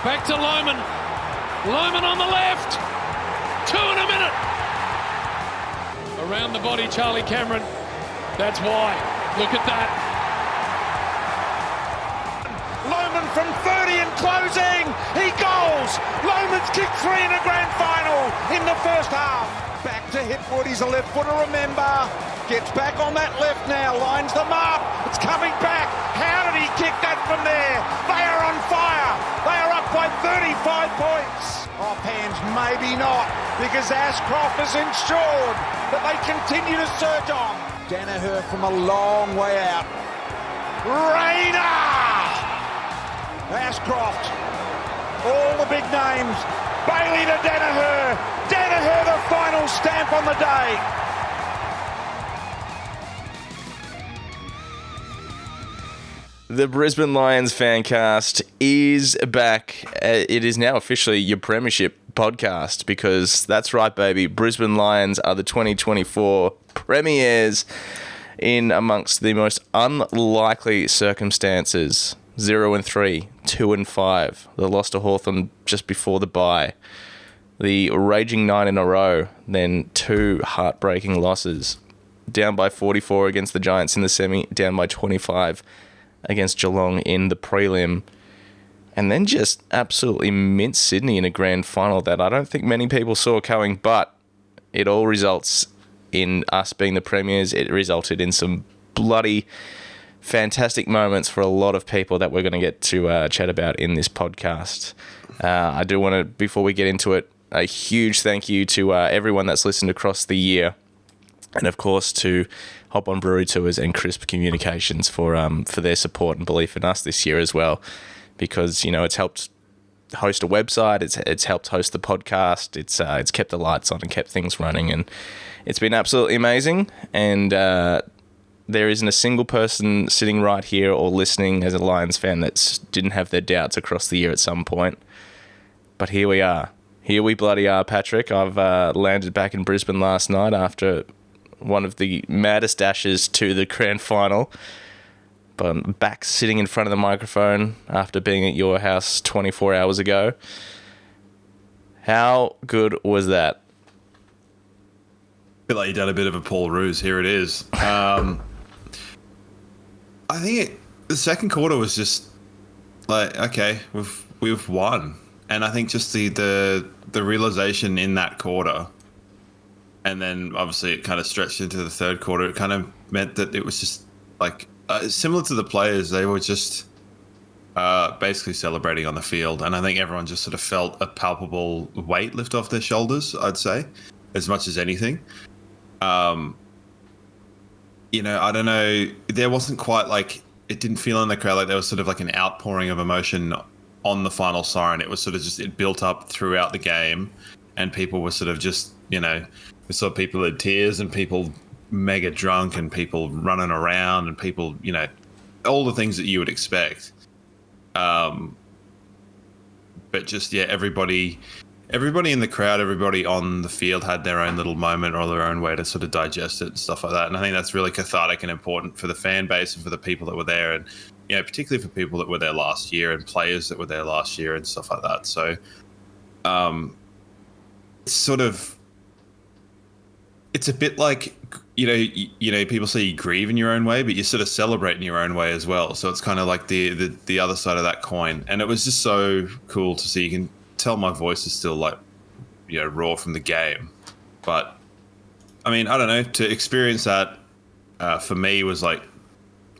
Back to Lohmann. Lohmann on the left. 2 in a minute. Around the body, Charlie Cameron. That's why. Look at that. Lohmann from 30 and closing. He goals. Lohmann's kicked 3 in a grand final in the first half. Back to Hipwood. He's a left footer, remember. Gets back on that left now. Lines them up. It's coming back. How did he kick that from there? They are on fire. They are up by 35 points. Off hands, maybe not, because Ashcroft has ensured that they continue to surge on. Danaher from a long way out. Rayner! Ashcroft. All the big names. Bailey to Danaher. Danaher, the final stamp on the day. The Brisbane Lions Fancast is back. It is now officially your premiership podcast because that's right, baby. Brisbane Lions are the 2024 Premiers in amongst the most unlikely circumstances. 0-3, 2-5. They lost to Hawthorn just before the bye. The raging 9 in a row, then 2 heartbreaking losses. Down by 44 against the Giants in the semi, down by 25 against Geelong in the prelim, and then just absolutely minced Sydney in a grand final that I don't think many people saw coming, but it all results in us being the Premiers. It resulted in some bloody fantastic moments for a lot of people that we're going to get to chat about in this podcast. I do want to, before we get into it, a huge thank you to everyone that's listened across the year, and of course to Hop On Brewery Tours and Crisp Communications for their support and belief in us this year as well, because it's helped host a website, it's helped host the podcast, it's kept the lights on and kept things running, and it's been absolutely amazing. And there isn't a single person sitting right here or listening as a Lions fan that didn't have their doubts across the year at some point. But here we are. Here we bloody are, Patrick. I've landed back in Brisbane last night after one of the maddest dashes to the grand final. But I'm back sitting in front of the microphone after being at your house 24 hours ago. How good was that? I feel like you done a bit of a Paul Roos. Here it is. I think the second quarter was just like, okay, we've won. And I think just the realization in that quarter, and then obviously it kind of stretched into the third quarter, it kind of meant that it was just like similar to the players. They were just basically celebrating on the field. And I think everyone just sort of felt a palpable weight lift off their shoulders, I'd say, as much as anything. I don't know. There wasn't quite like, it didn't feel in the crowd like there was sort of like an outpouring of emotion on the final siren. It was sort of just, it built up throughout the game, and people were sort of just, we saw people in tears and people mega drunk and people running around and people, all the things that you would expect. But just, yeah, everybody in the crowd, everybody on the field had their own little moment or their own way to sort of digest it and stuff like that. And I think that's really cathartic and important for the fan base and for the people that were there, and particularly for people that were there last year and players that were there last year and stuff like that. So it's sort of, it's a bit like, people say you grieve in your own way, but you sort of celebrate in your own way as well. So it's kind of like the other side of that coin. And it was just so cool to see. You can tell my voice is still like, raw from the game. But I mean, I don't know, to experience that for me was like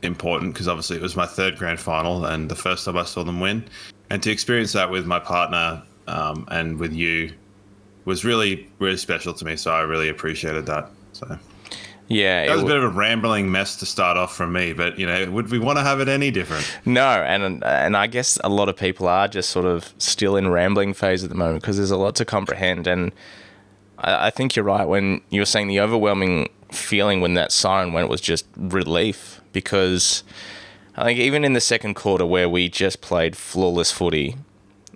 important, because obviously it was my third grand final and the first time I saw them win. And to experience that with my partner and with you was really, really special to me. So I really appreciated that. So yeah, that was a bit of a rambling mess to start off from me, but would we want to have it any different? No, and I guess a lot of people are just sort of still in rambling phase at the moment because there's a lot to comprehend. And I think you're right when you were saying the overwhelming feeling when that siren went was just relief, because I think even in the second quarter where we just played flawless footy,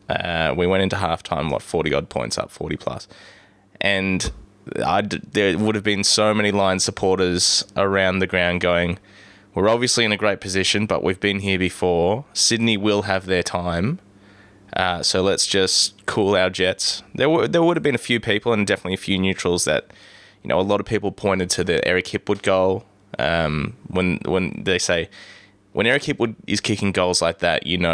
we went into halftime 40 odd points up, 40 plus, and there would have been so many Lions supporters around the ground going, we're obviously in a great position, but we've been here before. Sydney will have their time, So let's just cool our jets. There would have been a few people and definitely a few neutrals that, a lot of people pointed to the Eric Hipwood goal. When they say, when Eric Hipwood is kicking goals like that, you're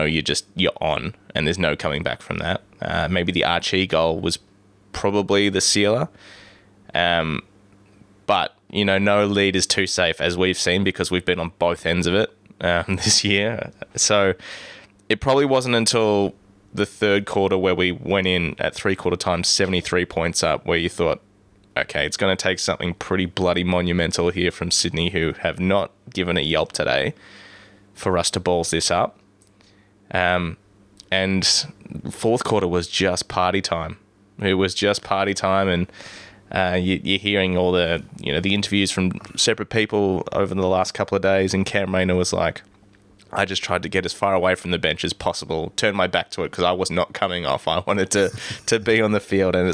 on and there's no coming back from that. Maybe the Archie goal was probably the sealer. But, no lead is too safe, as we've seen, because we've been on both ends of it this year. So it probably wasn't until the third quarter where we went in at three-quarter time, 73 points up, where you thought, okay, it's going to take something pretty bloody monumental here from Sydney, who have not given a yelp today, for us to balls this up. And fourth quarter was just party time. It was just party time, and you're hearing all the interviews from separate people over the last couple of days, and Cam Rayner was like, I just tried to get as far away from the bench as possible, turn my back to it because I was not coming off. I wanted to be on the field, and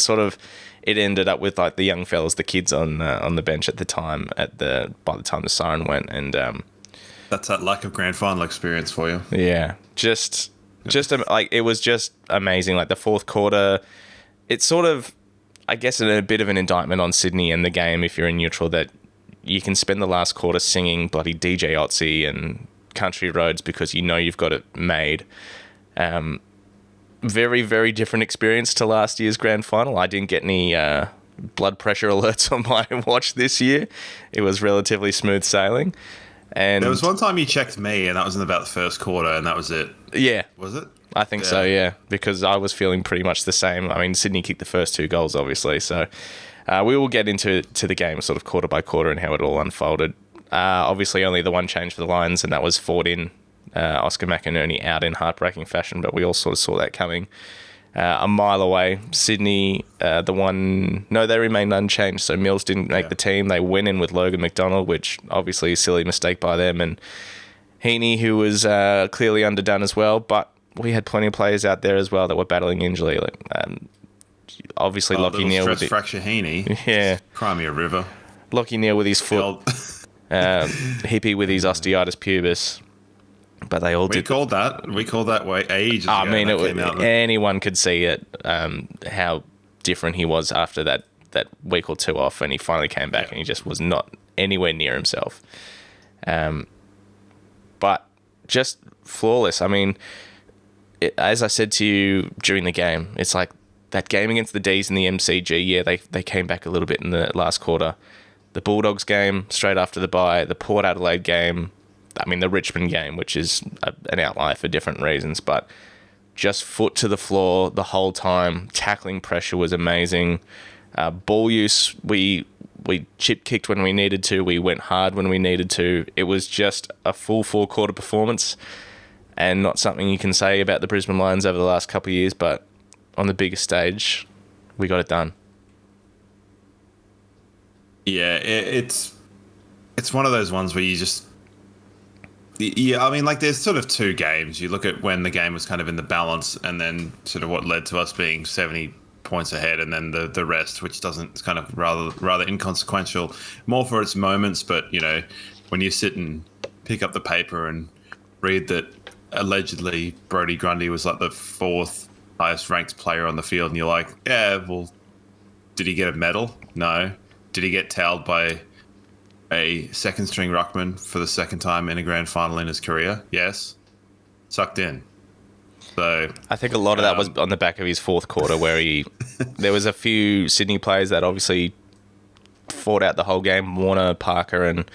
it ended up with like the young fellas, the kids on the bench at the time by the time the siren went, and that's that lack of grand final experience for you. Yeah, just like it was just amazing. Like the fourth quarter, it's sort of, I guess, a bit of an indictment on Sydney and the game if you're in neutral, that you can spend the last quarter singing bloody DJ Otzi and Country Roads because you've got it made. Very, very different experience to last year's grand final. I didn't get any blood pressure alerts on my watch this year. It was relatively smooth sailing. And there was one time you checked me, and that was in about the first quarter, and that was it. Yeah. Was it? I think so, yeah, because I was feeling pretty much the same. I mean, Sydney kicked the first two goals, obviously, so we will get into the game sort of quarter by quarter and how it all unfolded. Obviously, only the one change for the Lions, and that was Ford in, Oscar McInerney out in heartbreaking fashion, but we all sort of saw that coming a mile away. Sydney, they remained unchanged, so Mills didn't make the team. They went in with Logan McDonald, which obviously a silly mistake by them, and Heaney, who was clearly underdone as well, but we had plenty of players out there as well that were battling injury. Obviously, Lockie Neal with fracture Heaney. Yeah, Cry me a river. Lockie Neal with his foot, Hippie with his osteitis pubis. But they all did. We called that way ages ago. I mean, anyone could see it. How different he was after that week or two off, and he finally came back, and he just was not anywhere near himself. But just flawless. I mean, as I said to you during the game, it's like that game against the D's in the MCG. Yeah, they came back a little bit in the last quarter. The Bulldogs game straight after the bye, the Port Adelaide game. I mean, the Richmond game, which is an outlier for different reasons, but just foot to the floor the whole time. Tackling pressure was amazing. Ball use, we chip kicked when we needed to. We went hard when we needed to. It was just a full four-quarter performance, and not something you can say about the Brisbane Lions over the last couple of years, but on the biggest stage, we got it done. Yeah, it's one of those ones where you just... Yeah, I mean, like, there's sort of two games. You look at when the game was kind of in the balance, and then sort of what led to us being 70 points ahead, and then the rest, which it's kind of rather inconsequential, more for its moments. But, when you sit and pick up the paper and read that allegedly Brodie Grundy was like the fourth highest ranked player on the field, and you're like, yeah, well, did he get a medal? No. Did he get towelled by a second-string ruckman for the second time in a grand final in his career? Yes. Sucked in. So I think a lot of that was on the back of his fourth quarter, where there was a few Sydney players that obviously fought out the whole game. Warner, Parker, and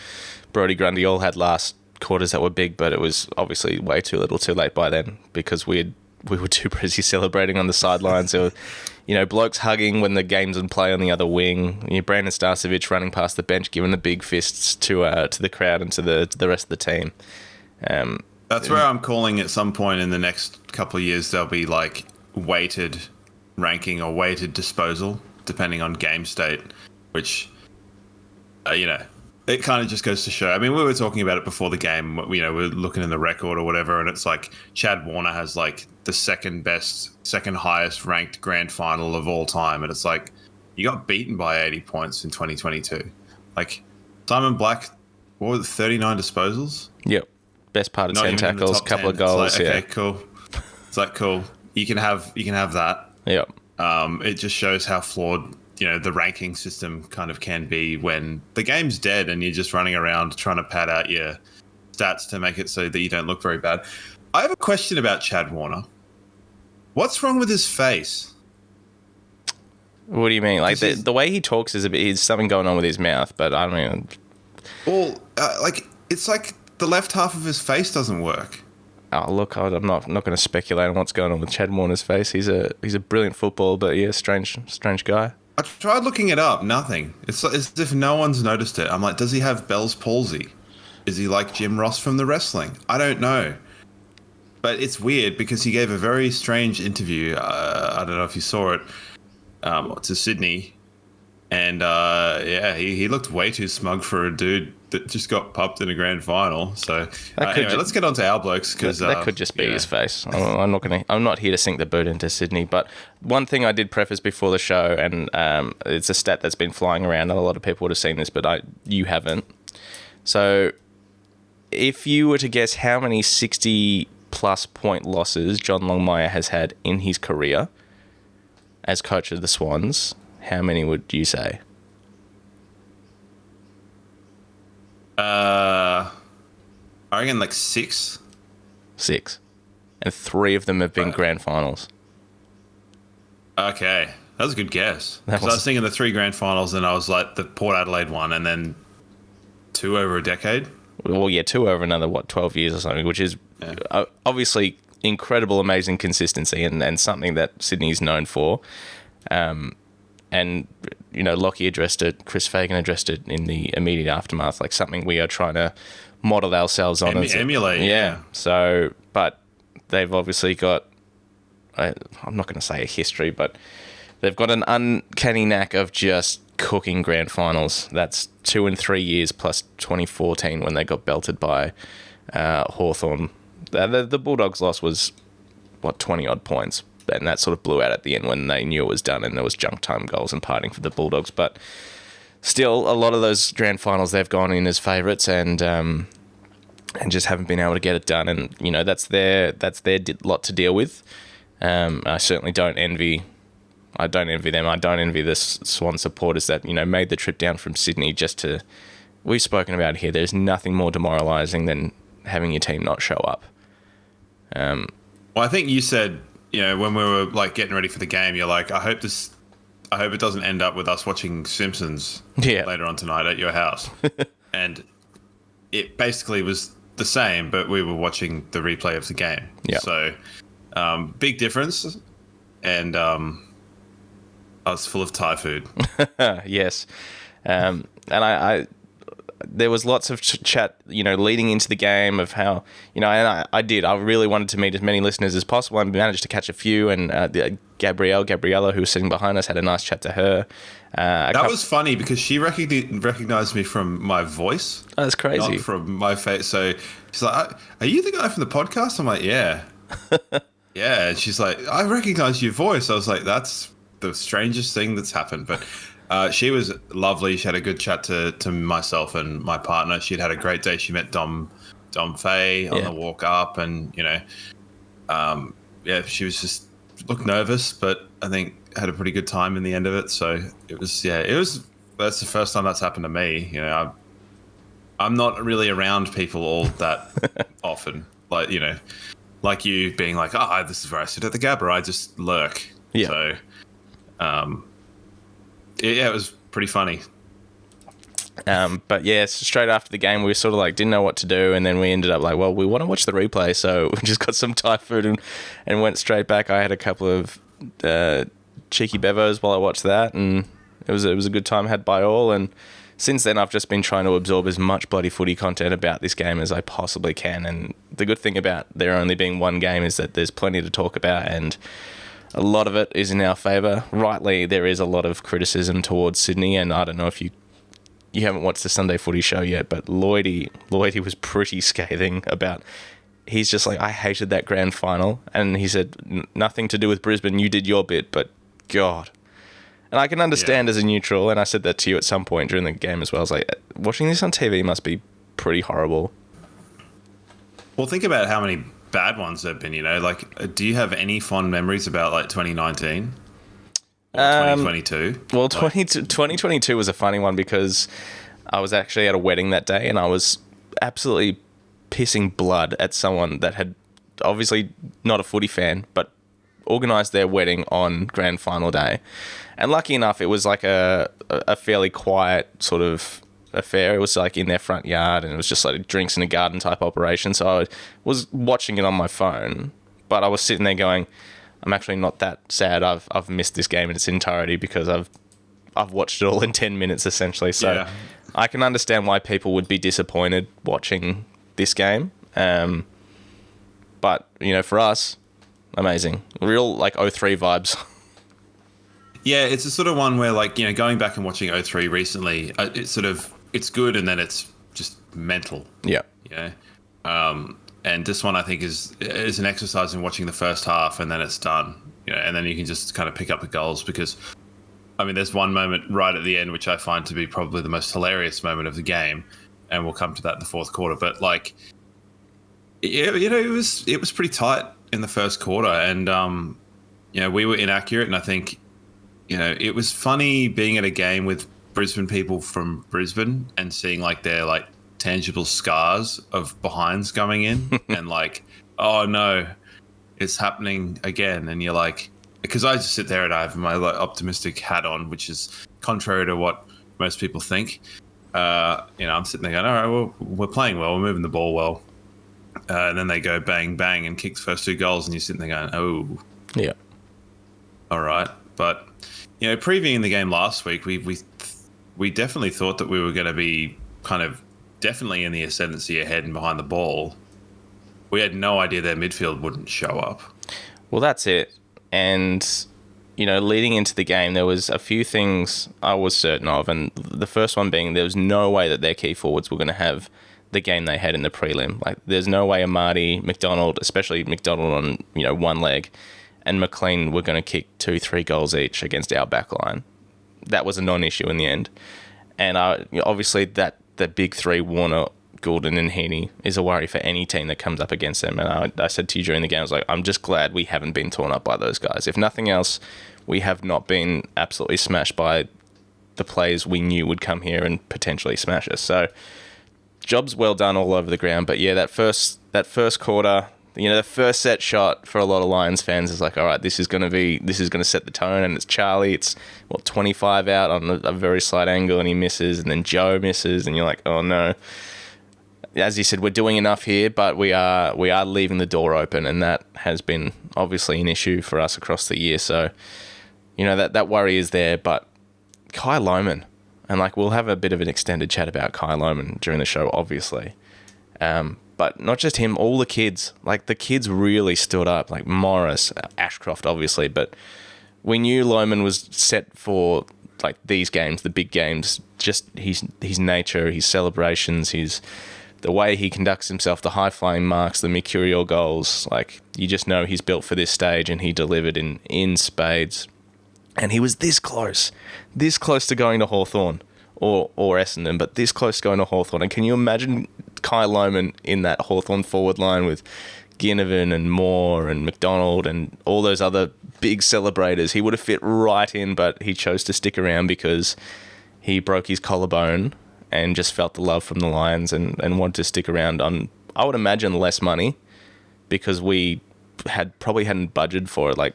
Brodie Grundy all had last quarters that were big, but it was obviously way too little too late by then, because we were too busy celebrating on the sidelines. There were, blokes hugging when the game's in play on the other wing. Brandon Starcevic running past the bench, giving the big fists to the crowd and to the rest of the team. That's where I'm calling at some point in the next couple of years there'll be like weighted ranking or weighted disposal, depending on game state, which, it kind of just goes to show. I mean, we were talking about it before the game. We're looking in the record or whatever, and it's like Chad Warner has like the second highest ranked grand final of all time, and it's like you got beaten by 80 points in 2022. Like Simon Black, what was it, 39 disposals? Yep, best part of 10 tackles, couple of goals. Like, okay, cool. It's like cool. you can have that. Yep. It just shows how flawed, the ranking system kind of can be when the game's dead and you're just running around trying to pad out your stats to make it so that you don't look very bad. I have a question about Chad Warner. What's wrong with his face? What do you mean? Like the way he talks is something going on with his mouth, but I don't know. Well, it's like the left half of his face doesn't work. Oh, look, I'm not going to speculate on what's going on with Chad Warner's face. He's a brilliant footballer, but yeah, strange guy. I tried looking it up. Nothing. It's as if no one's noticed it. I'm like, does he have Bell's palsy? Is he like Jim Ross from the wrestling? I don't know. But it's weird because he gave a very strange interview. I don't know if you saw it. To Sydney, and he looked way too smug for a dude that just got pumped in a grand final. So anyway, let's get on to our blokes because that could just be his face. I'm not here to sink the boot into Sydney, but one thing I did preface before the show, and it's a stat that's been flying around. Not a lot of people would have seen this, but you haven't. So, if you were to guess how many 60-plus point losses John Longmire has had in his career as coach of the Swans, how many would you say? I reckon like 6. 6. And 3 of them have been grand finals. Okay. That was a good guess. Because I was thinking the 3 grand finals, and I was like the Port Adelaide one, and then 2 over a decade. Well, yeah, 2 over another, 12 years or something, which is obviously incredible, amazing consistency and something that Sydney's known for. And, Lockie addressed it, Chris Fagan addressed it in the immediate aftermath, like something we are trying to model ourselves on. Emulate. Yeah. So, but they've obviously got, I'm not going to say a history, but they've got an uncanny knack of just cooking grand finals. That's 2 and 3 years plus 2014 when they got belted by Hawthorn. The Bulldogs' loss was, 20-odd points, and that sort of blew out at the end when they knew it was done and there was junk time goals and parting for the Bulldogs. But still, a lot of those grand finals, they've gone in as favourites and just haven't been able to get it done. And, that's their lot to deal with. I certainly don't envy them. I don't envy the Swan supporters that, made the trip down from Sydney just to... We've spoken about it here. There's nothing more demoralising than having your team not show up. Well, I think you said, when we were like getting ready for the game, you're like, I hope it doesn't end up with us watching Simpsons later on tonight at your house. And it basically was the same, but we were watching the replay of the game. Yeah. So, big difference. And I was full of Thai food. Yes. And I there was lots of chat, leading into the game of how, and I really wanted to meet as many listeners as possible. I managed to catch a few, and Gabriella, who was sitting behind us, had a nice chat to her. That was funny because she recognized me from my voice. Oh, that's crazy. Not from my face. So she's like, are you the guy from the podcast? I'm like, yeah. Yeah. And she's like, I recognize your voice. I was like, that's the strangest thing that's happened. But she was lovely. She had a good chat to myself and my partner. She'd had a great day. She met Dom Fay on the walk up, and she was just looked nervous, but I think had a pretty good time in the end of it. So it was. That's the first time that's happened to me. I'm not really around people all that often. Like you being like, this is where I sit at the Gabba. I just lurk. Yeah. So, it was pretty funny. But yeah, straight after the game, we sort of didn't know what to do, and then we ended up well, we want to watch the replay, so we just got some Thai food and went straight back. I had a couple of cheeky bevos while I watched that, and it was a good time had by all. And since then, I've just been trying to absorb as much bloody footy content about this game as I possibly can. And the good thing about there only being one game is that there's plenty to talk about, and a lot of it is in our favour. Rightly, there is a lot of criticism towards Sydney, and I don't know if you haven't watched the Sunday Footy show yet, but Lloydie was pretty scathing about. He's just like, I hated that grand final, and he said nothing to do with Brisbane. You did your bit, but God. And I can understand as a neutral, and I said that to you at some point during the game as well. I was like, watching this on TV must be pretty horrible. Well, think about how many bad ones there've been. Like, do you have any fond memories about like 2019 or 2022? Well, 2022 was a funny one because I was actually at a wedding that day and I was absolutely pissing blood at someone that had obviously not a footy fan, but organised their wedding on grand final day. And lucky enough, it was like a fairly quiet sort of affair. It was like in their front yard and it was just like a drinks in a garden type operation. So I was watching it on my phone, but I was sitting there going, I'm actually not that sad. I've missed this game in its entirety because I've watched it all in 10 minutes essentially. So yeah. I can understand why people would be disappointed watching this game. But, for us, amazing. Real, like, 03 vibes. Yeah, it's a sort of one where, like, going back and watching 03 recently, it's good and then it's just mental. Yeah. And this one, I think, is an exercise in watching the first half and then it's done. And then you can just kind of pick up the goals because, I mean, there's one moment right at the end which I find to be probably the most hilarious moment of the game, and we'll come to that in the fourth quarter. But, like, yeah, it was pretty tight in the first quarter, and we were inaccurate, and I think it was funny being at a game with Brisbane people from Brisbane and seeing like their like tangible scars of behinds coming in and like, oh no, it's happening again, and you're like, because I just sit there and I have my like optimistic hat on, which is contrary to what most people think. I'm sitting there going, all right, well, we're playing well, we're moving the ball well. And then they go bang, bang, and kick the first 2 goals, and you're sitting there going, oh. Yeah. All right. But, previewing the game last week, we definitely thought that we were going to be kind of definitely in the ascendancy ahead and behind the ball. We had no idea their midfield wouldn't show up. Well, that's it. And, leading into the game, there was a few things I was certain of, and the first one being there was no way that their key forwards were going to have the game they had in the prelim. Like, there's no way Amati, McDonald, especially McDonald on, one leg, and McLean were going to kick 2-3 goals each against our back line. That was a non-issue in the end. And obviously that big three, Warner, Goulden and Heaney, is a worry for any team that comes up against them. And I said to you during the game, I was like, I'm just glad we haven't been torn up by those guys. If nothing else, we have not been absolutely smashed by the players we knew would come here and potentially smash us. So job's well done all over the ground. But yeah, that first quarter, the first set shot for a lot of Lions fans is like, all right, this is going to set the tone. And it's Charlie. It's 25 out on a very slight angle, and he misses, and then Joe misses, and you're like, oh no. As you said, we're doing enough here, but we are leaving the door open, and that has been obviously an issue for us across the year. So, that worry is there. But Kai Lohmann, and like we'll have a bit of an extended chat about Kai Lohmann during the show, obviously. But not just him, all the kids. Like, the kids really stood up. Like Morris, Ashcroft, obviously. But we knew Lohmann was set for like these games, the big games. Just his nature, his celebrations, the way he conducts himself, the high-flying marks, the Mercurial goals. Like, you just know he's built for this stage, and he delivered in spades. And he was this close to going to Hawthorn or Essendon, but this close to going to Hawthorn. And can you imagine Kai Lohmann in that Hawthorn forward line with Ginnivan and Moore and McDonald and all those other big celebrators? He would have fit right in, but he chose to stick around because he broke his collarbone and just felt the love from the Lions and wanted to stick around on, I would imagine, less money, because we probably hadn't budgeted for it. Like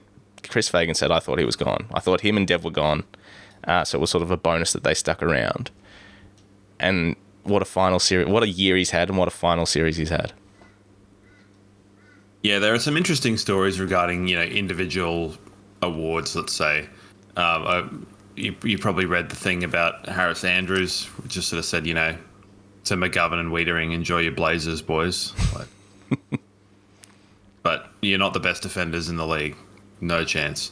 Chris Fagan said, I thought he was gone. I thought him and Dev were gone. So it was sort of a bonus that they stuck around. And what a year he's had, and what a final series he's had. Yeah, there are some interesting stories regarding, individual awards, let's say. You probably read the thing about Harris Andrews, which just sort of said, to McGovern and Wiedering, enjoy your Blazers, boys. But you're not the best defenders in the league. No chance.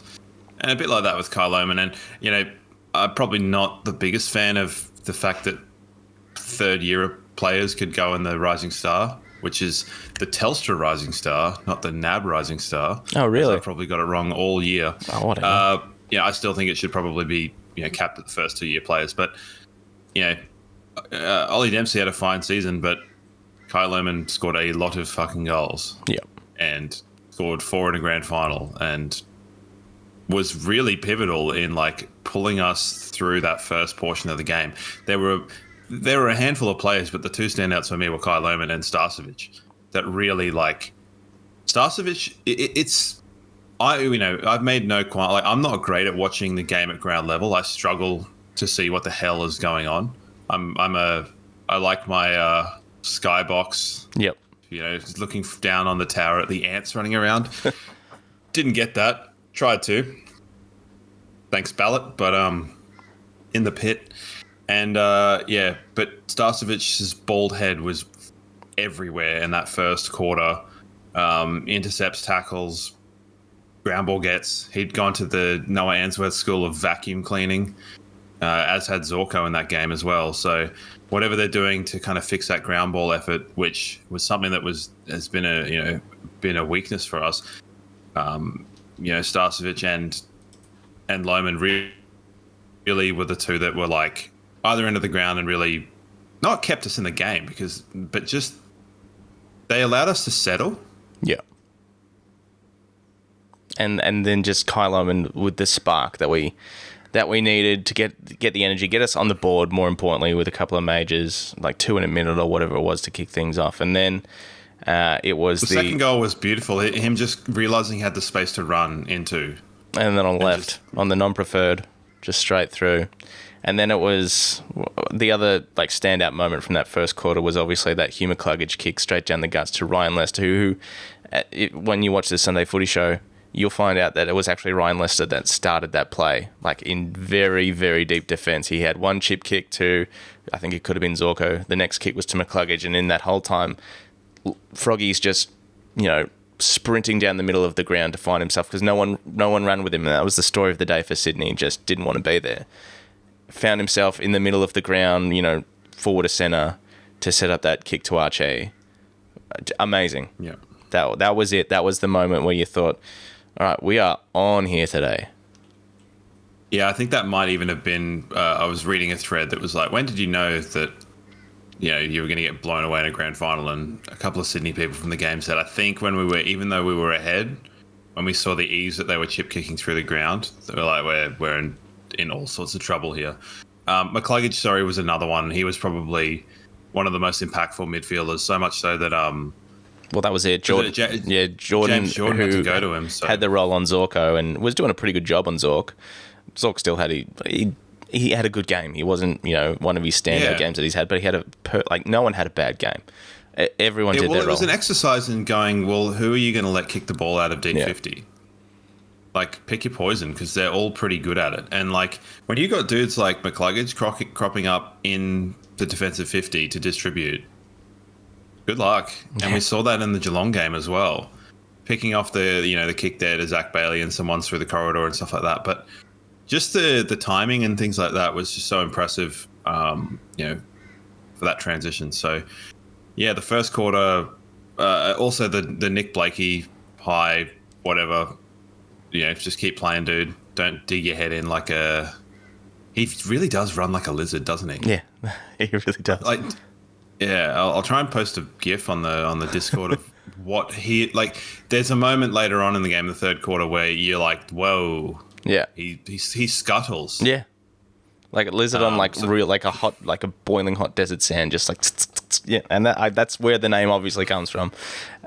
And a bit like that with Kai Lohmann. And, I'm probably not the biggest fan of the fact that third-year players could go in the Rising Star, which is the Telstra Rising Star, not the NAB Rising Star. Oh, really? I probably got it wrong all year. Oh, whatever. I still think it should probably be, capped at the first 2-year players. But, Ollie Dempsey had a fine season, but Kai Lohmann scored a lot of fucking goals. Yeah. and scored 4 in a grand final and was really pivotal in like pulling us through that first portion of the game. There were a handful of players, but the two standouts for me were Kai Lohmann and Starcevic that really like Starcevic. I've made no qualm. Like, I'm not great at watching the game at ground level. I struggle to see what the hell is going on. I like my skybox. Yep. Just looking down on the tower at the ants running around. Didn't get that. Tried to. Thanks, Ballot, but in the pit. And but Starcevic's bald head was everywhere in that first quarter. Intercepts, tackles, ground ball gets. He'd gone to the Noah Answorth School of Vacuum Cleaning, as had Zorko in that game as well. So whatever they're doing to kind of fix that ground ball effort, which was something that has been a weakness for us. Starcevic and Lohmann really were the two that were like either end of the ground and really not kept us in the game but just they allowed us to settle. Yeah. And then just Kai Lohmann with the spark that we needed to get the energy, get us on the board, more importantly, with a couple of majors, like 2 in a minute or whatever it was to kick things off. And then it was the second goal was beautiful. Him just realizing he had the space to run into. And then on left, on the non-preferred, just straight through. And then it was the other like standout moment from that first quarter was obviously that Hugh McCluggage kick straight down the guts to Ryan Lester, who when you watch the Sunday Footy Show, you'll find out that it was actually Ryan Lester that started that play, like in very, very deep defence. He had one chip kick to, I think it could have been Zorko. The next kick was to McCluggage, and in that whole time, Froggy's just, sprinting down the middle of the ground to find himself because no one ran with him. And that was the story of the day for Sydney. He just didn't want to be there. Found himself in the middle of the ground, forward to centre to set up that kick to Archie. Amazing. Yeah. That was it. That was the moment where you thought, all right, we are on here today. Yeah, I think that might even have been, I was reading a thread that was like, when did you know that, you were going to get blown away in a grand final? And a couple of Sydney people from the game said, I think even though we were ahead, when we saw the ease that they were chip kicking through the ground, they were like, we're in all sorts of trouble here. McCluggage, was another one. He was probably one of the most impactful midfielders, so much so that... well, that was it. Jordan, James Jordan had to go to him. So. Had the role on Zorko and was doing a pretty good job on Zork. Zork still had he had a good game. He wasn't, one of his standout games that he's had, but he had no one had a bad game. Everyone did their role. It was an exercise in going, well, who are you going to let kick the ball out of D50? Yeah. Like, pick your poison, because they're all pretty good at it. And, like, when you got dudes like McCluggage cropping up in the defensive 50 to distribute, good luck. Yeah. And we saw that in the Geelong game as well. Picking off the kick there to Zach Bailey and some ones through the corridor and stuff like that. But just the timing and things like that was just so impressive, for that transition. So, yeah, the first quarter, also the Nick Blakey high, whatever, just keep playing, dude. Don't dig your head in like a... He really does run like a lizard, doesn't he? Yeah, he really does. Like, yeah, I'll try and post a GIF on the Discord of what he... Like, there's a moment later on in the game, the third quarter, where you're like, whoa... Yeah, he scuttles. Yeah, like a lizard on like a boiling hot desert sand, just like yeah, and that's where the name obviously comes from.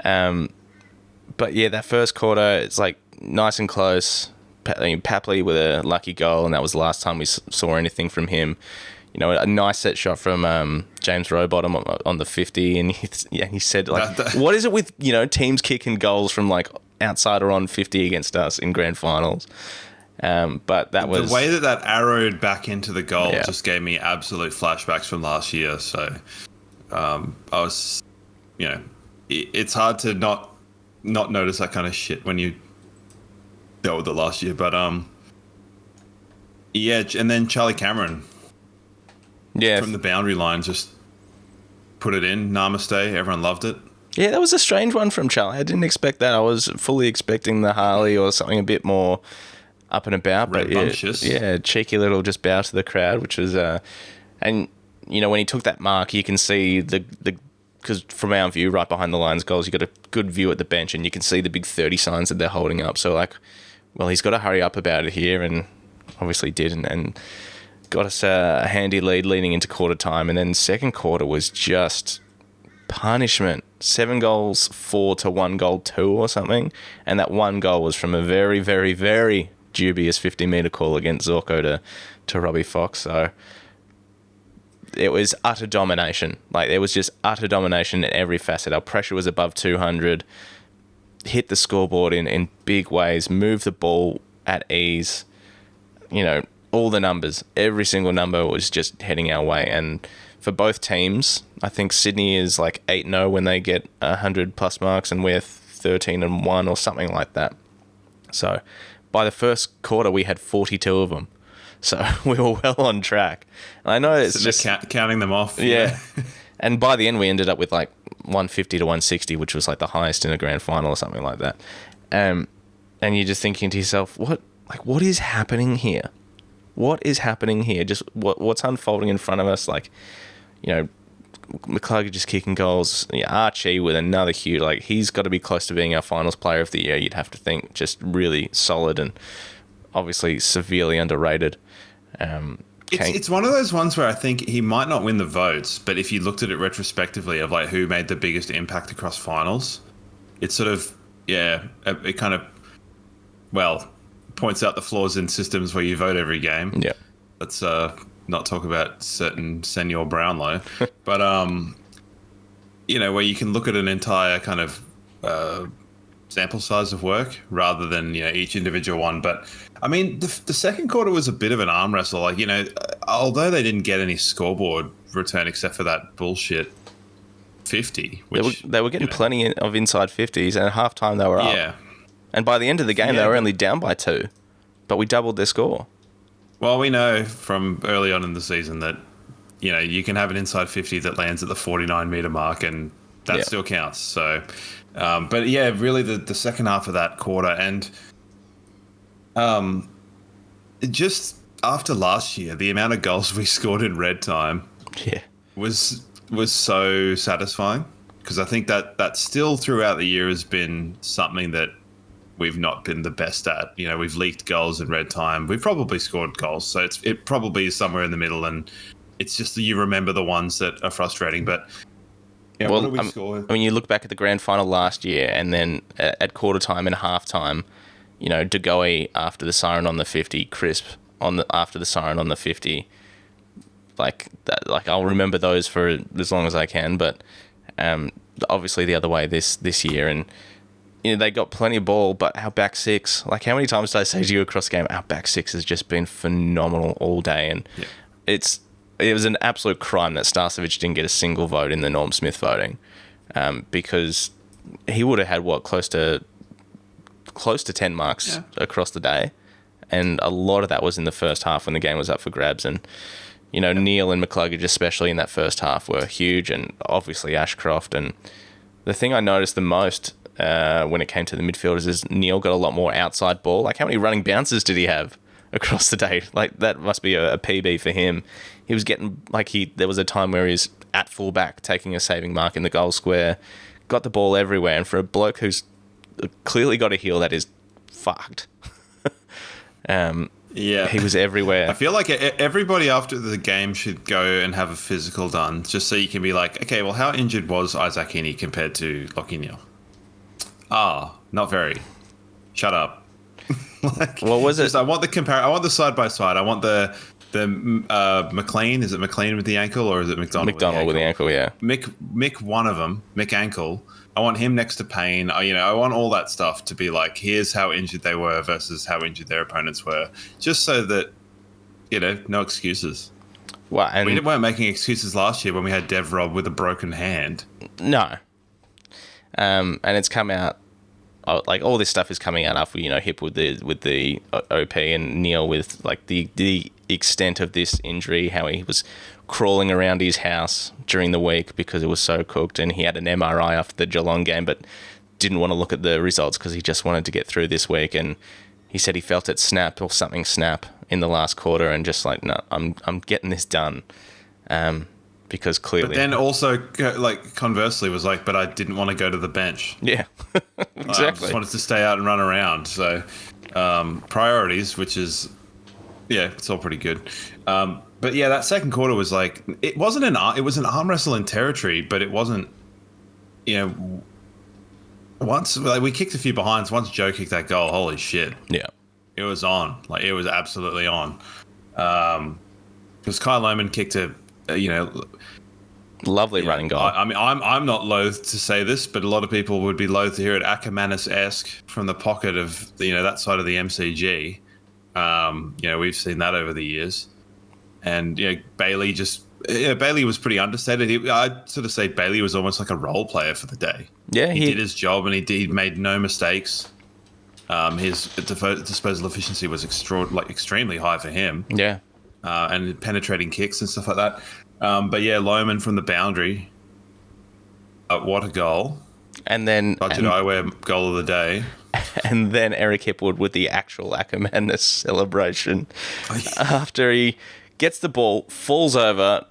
But yeah, that first quarter, it's like nice and close. Papley with a lucky goal, and that was the last time we saw anything from him. A nice set shot from James Rowbottom on the 50, and he said like, what is it with teams kicking goals from like outside or on 50 against us in grand finals? But that was... The way that arrowed back into the goal just gave me absolute flashbacks from last year. So I was, it's hard to not notice that kind of shit when you dealt with it last year. But and then Charlie Cameron from the boundary line just put it in. Namaste. Everyone loved it. Yeah, that was a strange one from Charlie. I didn't expect that. I was fully expecting the Harley or something a bit more up and about, but cheeky little just bow to the crowd, which was and when he took that mark, you can see the because from our view, right behind the Lions goals, you got a good view at the bench, and you can see the big 30 signs that they're holding up. So like, well, he's got to hurry up about it here, and obviously did, and got us a handy lead leading into quarter time, and then second quarter was just punishment. 7 goals, 4 to 1 goal 2 or something, and that one goal was from a very, very, very dubious 50-metre call against Zorko to Robbie Fox. So it was utter domination. Like, there was just utter domination in every facet. Our pressure was above 200, hit the scoreboard in big ways, moved the ball at ease. You know, all the numbers, every single number was just heading our way. And for both teams, I think Sydney is like 8-0 when they get 100 plus marks, and we're 13-1 or something like that. So by the first quarter, we had 42 of them. So we were well on track. And I know it's so just counting them off. Yeah. And by the end, we ended up with like 150 to 160, which was like the highest in a grand final or something like that. And you're just thinking to yourself, what is happening here? What is happening here? Just what's unfolding in front of us? Like, you know, McCluggage just kicking goals. Yeah, Archie with another huge, like, he's got to be close to being our finals player of the year, you'd have to think. Just really solid and obviously severely underrated. It's one of those ones where I think he might not win the votes, but if you looked at it retrospectively of like who made the biggest impact across finals, it's sort of, it kind of, well, points out the flaws in systems where you vote every game. Yeah. Let's not talk about certain Senor Brownlow, but you know, where you can look at an entire kind of sample size of work rather than, you know, each individual one. But I mean, the second quarter was a bit of an arm wrestle. Like, you know, although they didn't get any scoreboard return except for that bullshit 50, which they were getting plenty of inside 50s, and at halftime they were up. Yeah. And by the end of the game, they were only down by 2, but we doubled their score. Well, we know from early on in the season that, you know, you can have an inside 50 that lands at the 49-metre mark, and that still counts. So, but yeah, really the second half of that quarter, and just after last year, the amount of goals we scored in red time was so satisfying, because I think that still throughout the year has been something that we've not been the best at. You know, we've leaked goals in red time. We've probably scored goals, so it probably is somewhere in the middle, and it's just that you remember the ones that are frustrating. But yeah, well, what do we score? I mean, you look back at the grand final last year, and then at quarter time and half time, you know, De Goey after the siren on the 50, Crisp after the siren on the 50. Like that, like I'll remember those for as long as I can. But obviously the other way this year, and you know, they got plenty of ball, but our back six, like how many times did I say to you across the game, our back six has just been phenomenal all day. And it was an absolute crime that Starcevic didn't get a single vote in the Norm Smith voting, because he would have had, close to 10 marks across the day. And a lot of that was in the first half when the game was up for grabs. And, you know, Neil and McCluggage, especially in that first half, were huge, and obviously Ashcroft. And the thing I noticed the most when it came to the midfielders is Neil got a lot more outside ball. Like, how many running bounces did he have across the day? Like, that must be a PB for him. He was getting, there was a time where he was at fullback taking a saving mark in the goal square, got the ball everywhere, and for a bloke who's clearly got a heel that is fucked, he was everywhere. I feel like everybody after the game should go and have a physical done, just so you can be like, okay, well, how injured was Isaac Heaney compared to Lachie Neale? Not very. Shut up. What was it? I want the I want the side by side. I want the McLean. Is it McLean with the ankle, or is it McDonald? McDonald with the ankle, yeah. Mick, one of them, Mick ankle. I want him next to Payne. I want all that stuff to be like, here's how injured they were versus how injured their opponents were, just so that, you know, no excuses. Well, and we weren't making excuses last year when we had Dev Rob with a broken hand. No. And it's come out, like, all this stuff is coming out after, you know, Hip with the OP, and Neil with, like, the extent of this injury, how he was crawling around his house during the week because it was so cooked, and he had an MRI after the Geelong game but didn't want to look at the results because he just wanted to get through this week. And he said he felt it snap in the last quarter, and just like, no, I'm getting this done. because clearly. But then also, like, conversely, was like, but I didn't want to go to the bench. Yeah, exactly. I just wanted to stay out and run around. So, priorities, which is, yeah, it's all pretty good. But yeah, that second quarter was like, it was an arm wrestle in territory, but it wasn't, once we kicked a few behinds, once Joe kicked that goal, holy shit. Yeah. It was on. Like, it was absolutely on. Because Kyle Lohmann kicked a lovely running goal. I mean, I'm not loath to say this, but a lot of people would be loath to hear it Ackermanis-esque from the pocket of that side of the MCG. We've seen that over the years, and Bailey was pretty understated. I'd sort of say Bailey was almost like a role player for the day. Yeah, he did his job, and he made no mistakes. His disposal efficiency was extremely high for him. Yeah. And penetrating kicks and stuff like that. But yeah, Lohmann from the boundary. What a goal. And then... Budget eyewear goal of the day. And then Eric Hipwood with the actual Ackermanis celebration. After he gets the ball, falls over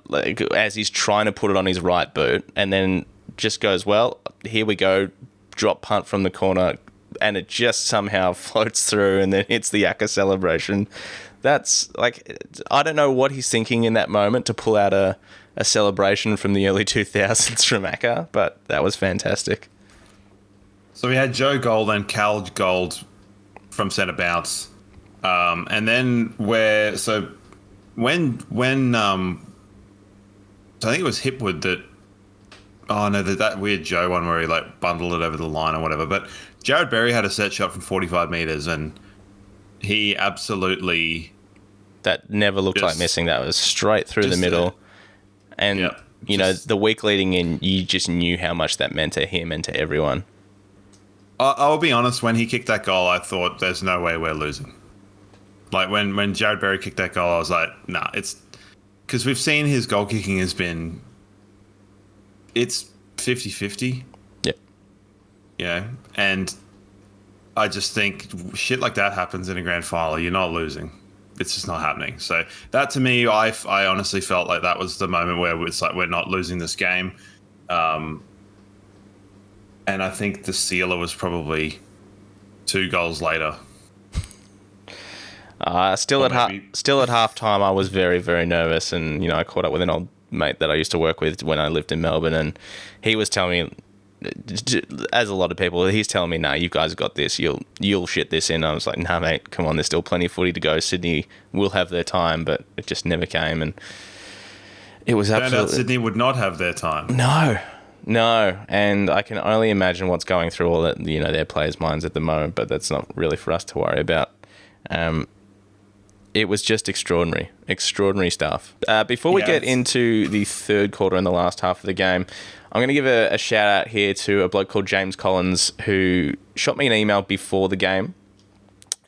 as he's trying to put it on his right boot, and then just goes, well, here we go, drop punt from the corner, and it just somehow floats through and then hits the Acker celebration. That's I don't know what he's thinking in that moment to pull out a celebration from the early 2000s from Acker, but that was fantastic. So we had Joe Gold and Cal Gold from centre bounce. And then when I think it was Hipwood that weird Joe one where he bundled it over the line or whatever. But Jared Berry had a set shot from 45 metres and he absolutely... That never looked like missing. That was straight through the middle. The week leading in, you just knew how much that meant to him and to everyone. I'll be honest, when he kicked that goal, I thought there's no way we're losing. Like when Jared Berry kicked that goal, I was like, nah, it's... Because we've seen his goal kicking has been... It's 50-50. Yep. Yeah, and I just think shit like that happens in a grand final. You're not losing. It's just not happening. So that, to me, I honestly felt like that was the moment where it's like we're not losing this game. And I think the sealer was probably 2 goals later. Still at halftime, I was very, very nervous, and I caught up with an old mate that I used to work with when I lived in Melbourne, and he was telling me, as a lot of people, he's telling me, "Nah, you guys got this. You'll shit this in." I was like, "Nah, mate, come on. There's still plenty of footy to go. Sydney will have their time," but it just never came, and it was absolutely... Turned out Sydney would not have their time. No, and I can only imagine what's going through all that, their players' minds at the moment, but that's not really for us to worry about. It was just extraordinary stuff. Before we get into the third quarter and the last half of the game, I'm going to give a shout out here to a bloke called James Collins, who shot me an email before the game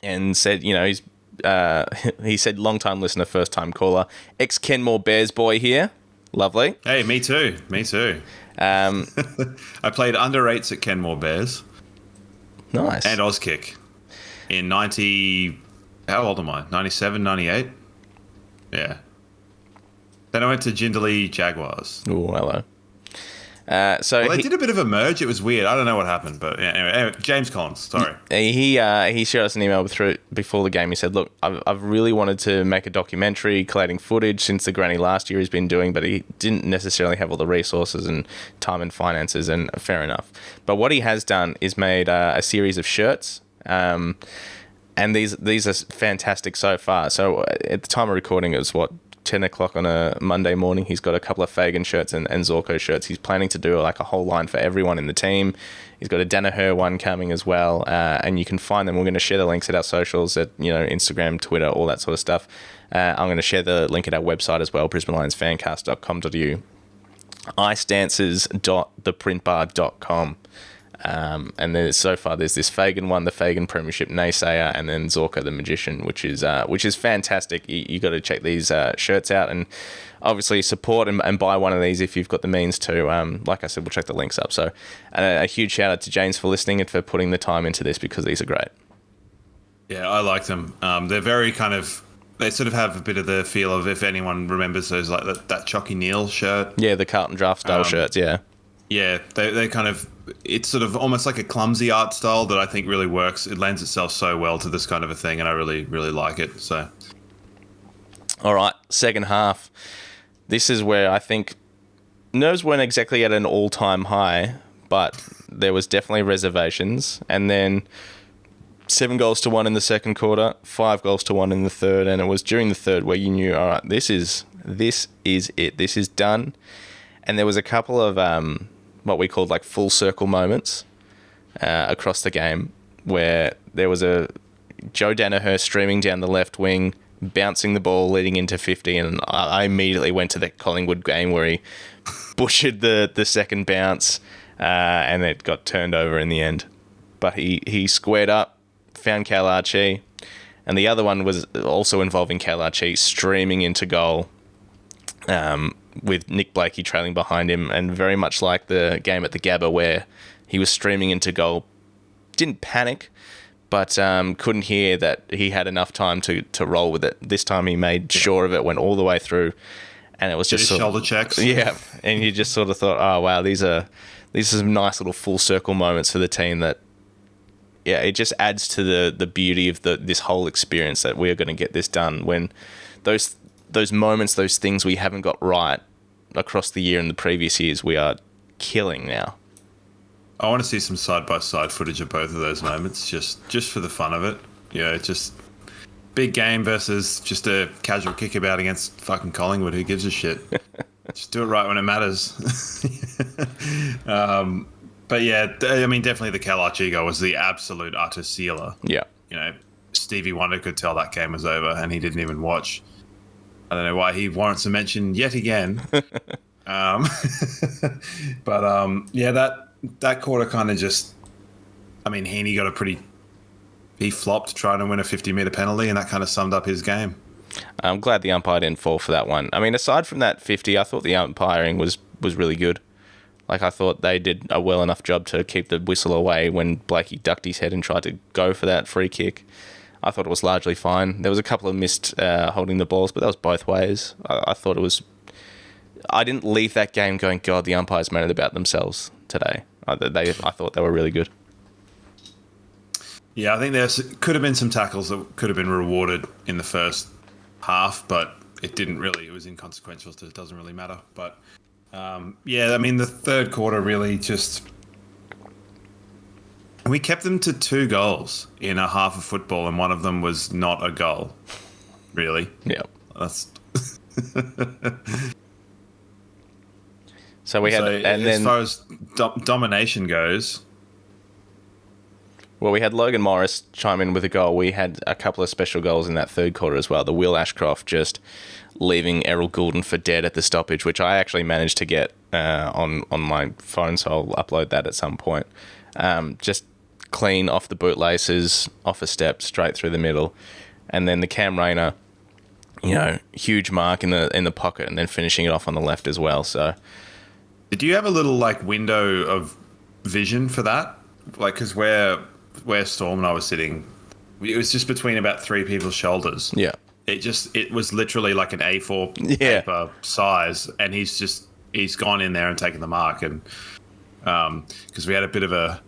and said, he said, long-time listener, first-time caller, ex-Kenmore Bears boy here. Lovely. Hey, me too. I played under 8s at Kenmore Bears. Nice. And Auskick in 90... How old am I? 97, 98? Yeah. Then I went to Jindalee Jaguars. Oh, hello. They did a bit of a merge. It was weird. I don't know what happened, but anyway, James Collins. Sorry. He shared us an email before the game. He said, "Look, I've really wanted to make a documentary collating footage since the granny last year he's been doing, but he didn't necessarily have all the resources and time and finances." And fair enough. But what he has done is made a series of shirts. And these are fantastic so far. So at the time of recording, it was 10 o'clock on a Monday morning. He's got a couple of Fagan shirts and Zorko shirts. He's planning to do a whole line for everyone in the team. He's got a Danaher one coming as well. And you can find them. We're going to share the links at our socials at Instagram, Twitter, all that sort of stuff. I'm going to share the link at our website as well, brisbanelionsfancast.com.au, istances.theprintbar.com. And there's this Fagan one, the Fagan Premiership Naysayer, and then Zorko the Magician, which is fantastic. You got to check these shirts out and obviously support and buy one of these if you've got the means to. Like I said, we'll check the links up. So a huge shout out to James for listening and for putting the time into this, because these are great. Yeah, I like them. They're very kind of they sort of have a bit of the feel of, if anyone remembers those, like that Chucky Neal shirt. Yeah, the Carlton Draft style shirts, yeah. Yeah, they kind of, it's sort of almost like a clumsy art style that I think really works. It lends itself so well to this kind of a thing, and I really, really like it. So, all right, second half. This is where I think nerves weren't exactly at an all-time high, but there was definitely reservations. And then 7 goals to 1 in the second quarter, 5 goals to 1 in the third, and it was during the third where you knew, all right, this is it. This is done. And there was a couple of what we called like full circle moments across the game, where there was a Joe Danaher streaming down the left wing, bouncing the ball leading into 50, and I immediately went to the Collingwood game where he butchered the second bounce, and it got turned over in the end. But he squared up, found Cal Archie, and the other one was also involving Cal Archie streaming into goal, with Nick Blakey trailing behind him, and very much like the game at the Gabba where he was streaming into goal, didn't panic, but couldn't hear that he had enough time to roll with it. This time he made sure of it, went all the way through, and it was just shoulder checks. Yeah, and you just sort of thought, oh wow, these are some nice little full circle moments for the team that, yeah, it just adds to the beauty of this whole experience that we're going to get this done when those moments, those things we haven't got right across the year and the previous years, we are killing now. I want to see some side-by-side footage of both of those moments, just for the fun of it. Yeah, just big game versus just a casual kickabout against fucking Collingwood. Who gives a shit? Just do it right when it matters. But yeah, I mean, definitely the Cal Archie goal was the absolute utter sealer. Yeah. You know, Stevie Wonder could tell that game was over, and he didn't even watch. I don't know why he warrants a mention yet again. Yeah, that quarter kind of just, I mean, Heaney he flopped trying to win a 50-metre penalty, and that kind of summed up his game. I'm glad the umpire didn't fall for that one. I mean, aside from that 50, I thought the umpiring was really good. Like, I thought they did a well enough job to keep the whistle away when Blakey ducked his head and tried to go for that free kick. I thought it was largely fine. There was a couple of missed holding the balls, but that was both ways. I thought it was... I didn't leave that game going, God, the umpires made it about themselves today. I thought they were really good. Yeah, I think there could have been some tackles that could have been rewarded in the first half, but it didn't really. It was inconsequential, so it doesn't really matter. But, yeah, I mean, the third quarter really just... We kept them to 2 goals in a half of football, and one of them was not a goal, really. Yeah. That's... So we had... as far as domination goes... Well, we had Logan Morris chime in with a goal. We had a couple of special goals in that third quarter as well. The Will Ashcroft just leaving Errol Goulden for dead at the stoppage, which I actually managed to get on my phone, so I'll upload that at some point. Just clean off the bootlaces, off a step, straight through the middle. And then the Cam Rayner, huge mark in the pocket, and then finishing it off on the left as well. So, did you have a little like window of vision for that? Like, because where Storm and I was sitting, it was just between about 3 people's shoulders. Yeah. It was literally like an A4 paper size, and he's gone in there and taken the mark. And because we had a bit of a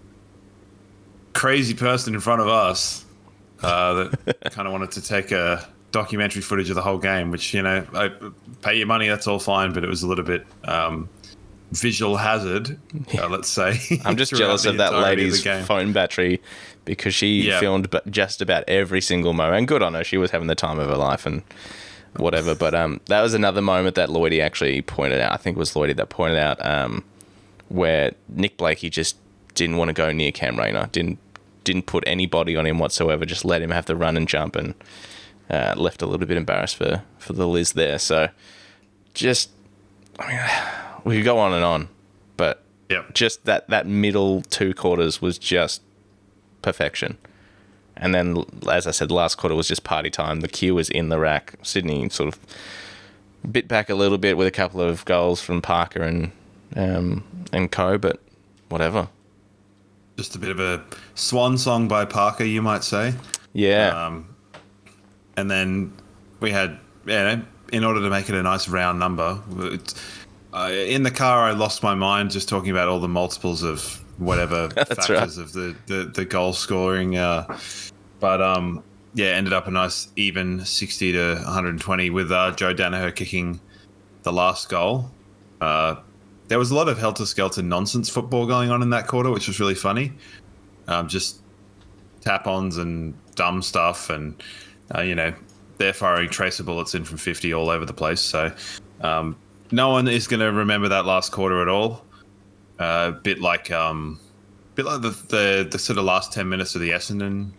crazy person in front of us that kind of wanted to take a documentary footage of the whole game, which, I pay your money, that's all fine, but it was a little bit visual hazard, let's say. I'm just jealous of that lady's phone battery, because she filmed just about every single moment. And good on her, she was having the time of her life and whatever. But that was another moment that Lloydie actually pointed out. I think it was Lloydie that pointed out where Nick Blakey just didn't want to go near Cam Rayner, didn't put any body on him whatsoever, just let him have to run and jump, and left a little bit embarrassed for the Liz there. So just, I mean, we could go on, but just that middle 2 quarters was just perfection. And then, as I said, the last quarter was just party time. The queue was in the rack. Sydney sort of bit back a little bit with a couple of goals from Parker and co, but whatever. Just a bit of a swan song by Parker, you might say. Yeah. And then we had, in order to make it a nice round number, in the car I lost my mind just talking about all the multiples of whatever factors right. of the goal scoring. Ended up a nice even 60 to 120 with Joe Danaher kicking the last goal. There was a lot of helter-skelter nonsense football going on in that quarter, which was really funny. Just tap-ons and dumb stuff, and they're firing tracer bullets in from 50 all over the place. So no one is going to remember that last quarter at all. Bit like the sort of last 10 minutes of the Essendon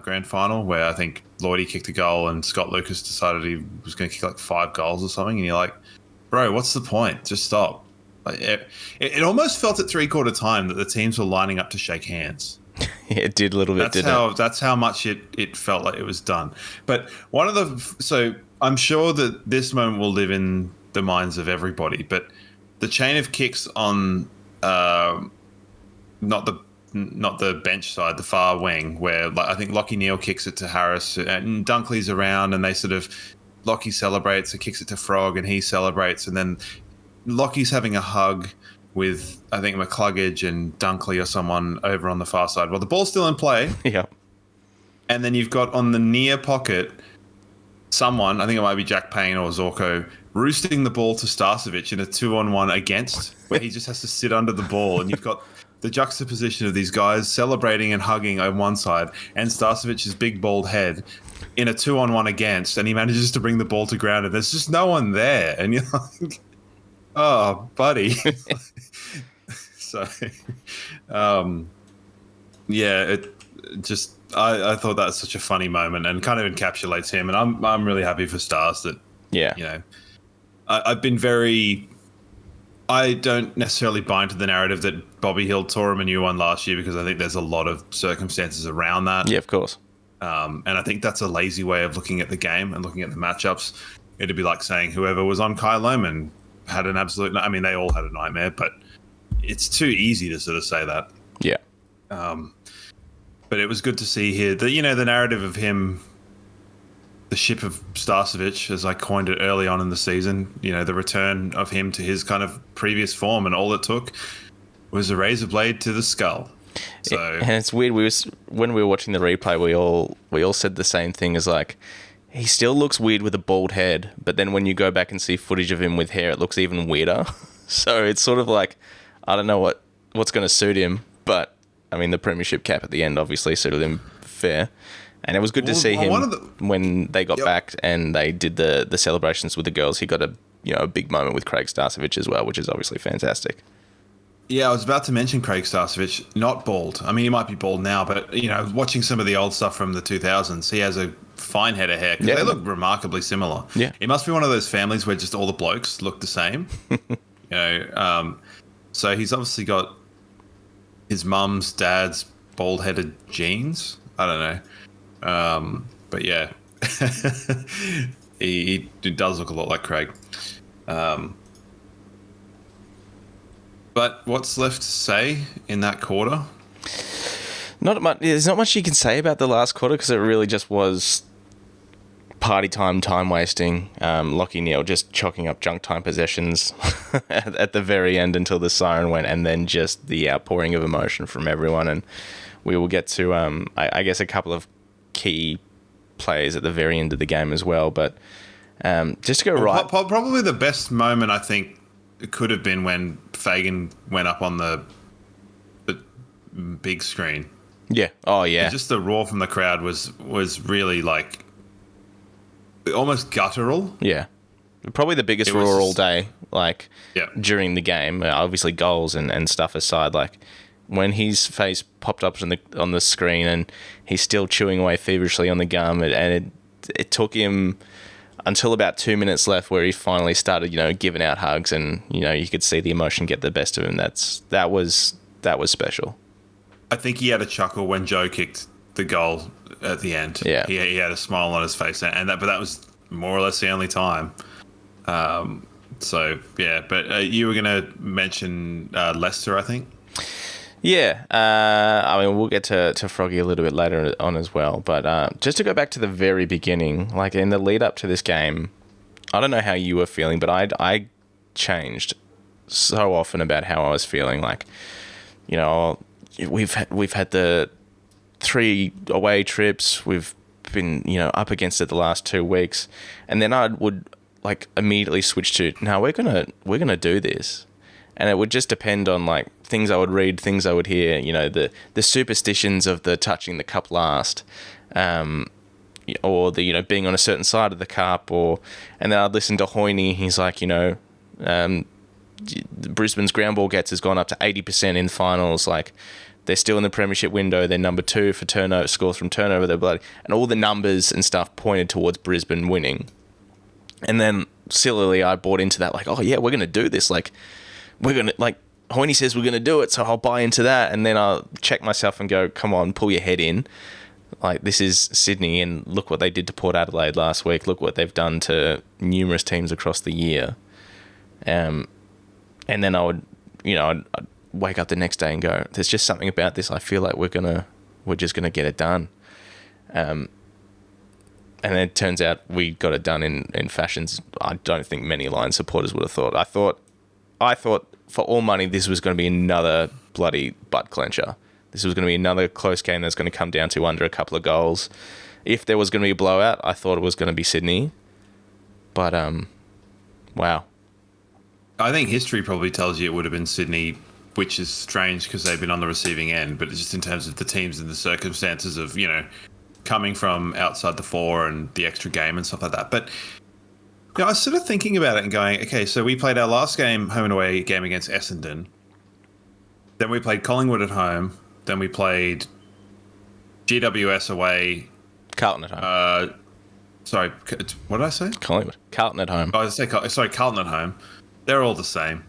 grand final, where I think Lloydie kicked a goal and Scott Lucas decided he was going to kick like 5 goals or something, and you're like, bro, what's the point? Just stop. Like, it almost felt at 3/4 time that the teams were lining up to shake hands. It did a little bit, That's how much it felt like it was done. But so I'm sure that this moment will live in the minds of everybody, but the chain of kicks on not the bench side, the far wing, where I think Lachie Neale kicks it to Harris and Dunkley's around, and they sort of, Lachie celebrates and kicks it to Frog, and he celebrates, and then Lockie's having a hug with, I think, McCluggage and Dunkley or someone over on the far side. Well, the ball's still in play. Yeah. And then you've got on the near pocket someone, I think it might be Jack Payne or Zorko, roosting the ball to Starcevic in a 2-on-1 against, where he just has to sit under the ball, and you've got the juxtaposition of these guys celebrating and hugging on one side, and Starcevic's big bald head in a 2-on-1 against, and he manages to bring the ball to ground, and there's just no one there, and you're like, oh, buddy. So, I thought that's such a funny moment and kind of encapsulates him, and I'm really happy for Stars that, I've been I don't necessarily buy into the narrative that Bobby Hill tore him a new one last year, because I think there's a lot of circumstances around that. Yeah, of course. And I think that's a lazy way of looking at the game and looking at the matchups. It'd be like saying whoever was on Kai Lohman had an absolute... I mean, they all had a nightmare, but it's too easy to sort of say that. Yeah. But it was good to see here that, the narrative of him, the ship of Starcevic, as I coined it early on in the season, the return of him to his kind of previous form, and all it took was a razor blade to the skull. So, and it's weird. When we were watching the replay, we all said the same thing, as like, he still looks weird with a bald head, but then when you go back and see footage of him with hair, it looks even weirder. So it's sort of like, I don't know what's going to suit him, but I mean, the premiership cap at the end obviously suited him fair. And it was good to see him when they got back and they did the celebrations with the girls. He got a big moment with Craig Starcevic as well, which is obviously fantastic. Yeah, I was about to mention Craig Starcevic, not bald. I mean, he might be bald now, but, watching some of the old stuff from the 2000s, he has a fine head of hair, because they look remarkably similar. Yeah. It must be one of those families where just all the blokes look the same. So he's obviously got his mum's, dad's bald-headed genes. I don't know. But yeah, he does look a lot like Craig. But what's left to say in that quarter? Not much. There's not much you can say about the last quarter, because it really just was party time wasting. Lachie Neale just chalking up junk time possessions at the very end until the siren went, and then just the outpouring of emotion from everyone. And we will get to, I guess, a couple of key plays at the very end of the game as well. But just to go right, probably the best moment, I think, it could have been when Fagan went up on the big screen. Yeah. Oh, yeah. And just the roar from the crowd was really like almost guttural. Yeah. Probably the biggest roar all day, during the game. Obviously, goals and stuff aside, like when his face popped up on the screen and he's still chewing away feverishly on the gum, and it took him until about 2 minutes left where he finally started, giving out hugs, and you could see the emotion get the best of him. That was special. I think he had a chuckle when Joe kicked the goal at the end. Yeah, he had a smile on his face, but that was more or less the only time. So yeah, but you were going to mention Leicester, I think. Yeah, I mean, we'll get to Froggy a little bit later on as well. But just to go back to the very beginning, like in the lead up to this game, I don't know how you were feeling, but I changed so often about how I was feeling. Like, you know, we've had the 3 away trips. We've been, you know, up against it the last 2 weeks, and then I would like immediately switch to, no, we're gonna do this. And it would just depend on like things I would read, things I would hear, you know, the superstitions of the touching the cup last, or the, you know, being on a certain side of the cup, and then I'd listen to Hoyne. He's like, you know, Brisbane's ground ball gets has gone up to 80% in finals. Like, they're still in the premiership window. They're number 2 for turnover scores from turnover. They're bloody, and all the numbers and stuff pointed towards Brisbane winning. And then sillily, I bought into that. Like, oh yeah, we're gonna do this. Like, we're going to, like, Hoyne says we're going to do it, so I'll buy into that. And then I'll check myself and go, come on, pull your head in. Like, this is Sydney, and look what they did to Port Adelaide last week. Look what they've done to numerous teams across the year. And then I would, you know, I'd wake up the next day and go, there's just something about this. I feel like we're just going to get it done. And then it turns out we got it done in fashions I don't think many Lions supporters would have thought. I thought for all money this was going to be another bloody butt clencher. This was going to be another close game that's going to come down to under a couple of goals. If there was going to be a blowout, I thought it was going to be Sydney. But, wow. I think history probably tells you it would have been Sydney, which is strange because they've been on the receiving end, but just in terms of the teams and the circumstances of, you know, coming from outside the 4 and the extra game and stuff like that. But yeah, I was sort of thinking about it and going, okay, so we played our last game, home and away game against Essendon. Then we played Collingwood at home. Then we played GWS away. Carlton at home. Sorry, what did I say? Collingwood. Carlton at home. Oh, I say Carlton at home. They're all the same.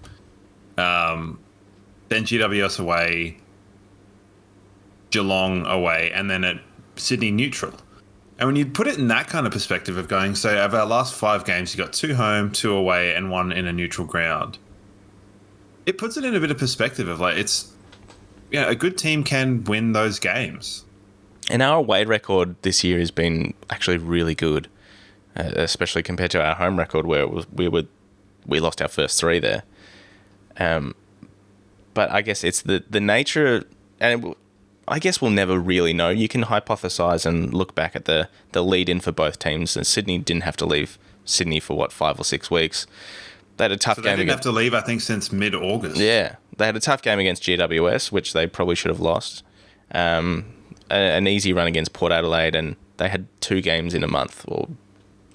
Then GWS away, Geelong away, and then at Sydney neutral. And when you put it in that kind of perspective of going, so of our last 5 games, you got 2 home, 2 away, and 1 in a neutral ground. It puts it in a bit of perspective of like, it's, yeah, a good team can win those games. And our away record this year has been actually really good, especially compared to our home record where it was we lost our first 3 there. But I guess it's the nature, and I guess we'll never really know. You can hypothesize and look back at the lead-in for both teams. And Sydney didn't have to leave Sydney for, 5 or 6 weeks. They had a tough game. They didn't have to leave, I think, since mid-August. Yeah. They had a tough game against GWS, which they probably should have lost. An easy run against Port Adelaide, and they had 2 games in a month, or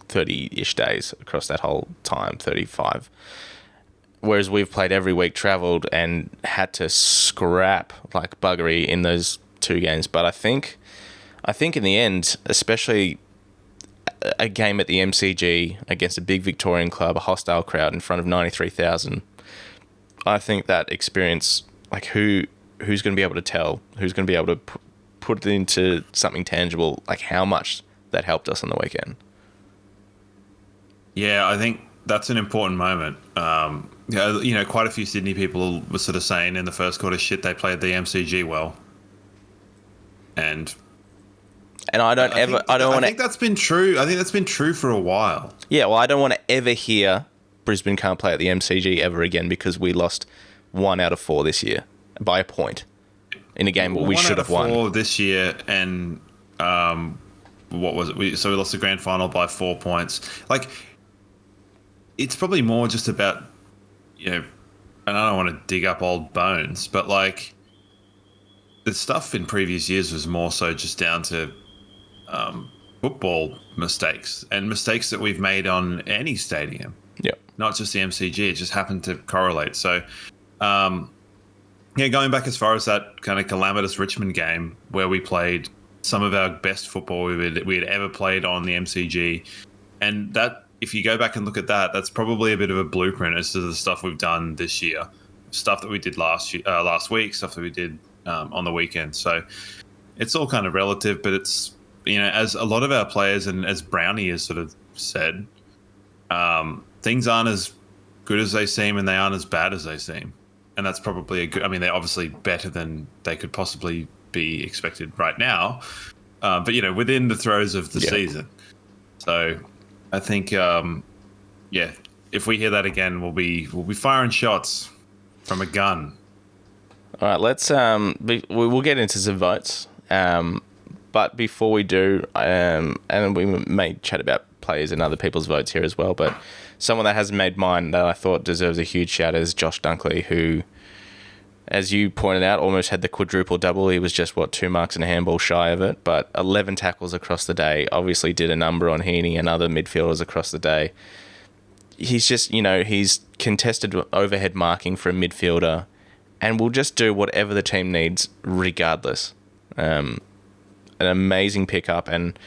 30-ish days across that whole time, 35. Whereas we've played every week, travelled, and had to scrap like buggery in those 2 games. But I think in the end, especially a game at the MCG against a big Victorian club, a hostile crowd in front of 93,000, I think that experience, like who's going to be able to tell, who's going to be able to put it into something tangible, like how much that helped us on the weekend. Yeah, I think that's an important moment. You know, quite a few Sydney people were sort of saying in the first quarter, shit, they played the MCG well. And I think that's been true. I think that's been true for a while. Yeah, well, I don't want to ever hear Brisbane can't play at the MCG ever again because we lost 1 out of 4 this year by a point in a game we should have won. 1 out of 4 this year, and what was it? So we lost the grand final by 4 points. Like, it's probably more just about, you know, and I don't want to dig up old bones, but like the stuff in previous years was more so just down to football mistakes and mistakes that we've made on any stadium. Yeah. Not just the MCG. It just happened to correlate. So, going back as far as that kind of calamitous Richmond game where we played some of our best football we had ever played on the MCG, and that, if you go back and look at that, that's probably a bit of a blueprint as to the stuff we've done this year, stuff that we did last week, stuff that we did on the weekend. So it's all kind of relative, but it's, you know, as a lot of our players and as Brownie has sort of said, things aren't as good as they seem and they aren't as bad as they seem. and that's probably a good. I mean, they're obviously better than they could possibly be expected right now, but within the throes of the season. So, I think, if we hear that again, we'll be firing shots from a gun. All right, let's we'll get into some votes. But before we do, and we may chat about players and other people's votes here as well, but someone that hasn't made mine that I thought deserves a huge shout is Josh Dunkley, who, as you pointed out, almost had the quadruple double. He was just, 2 marks and a handball shy of it, but 11 tackles across the day, obviously did a number on Heaney and other midfielders across the day. He's just, he's contested overhead marking for a midfielder and will just do whatever the team needs regardless. An amazing pickup, and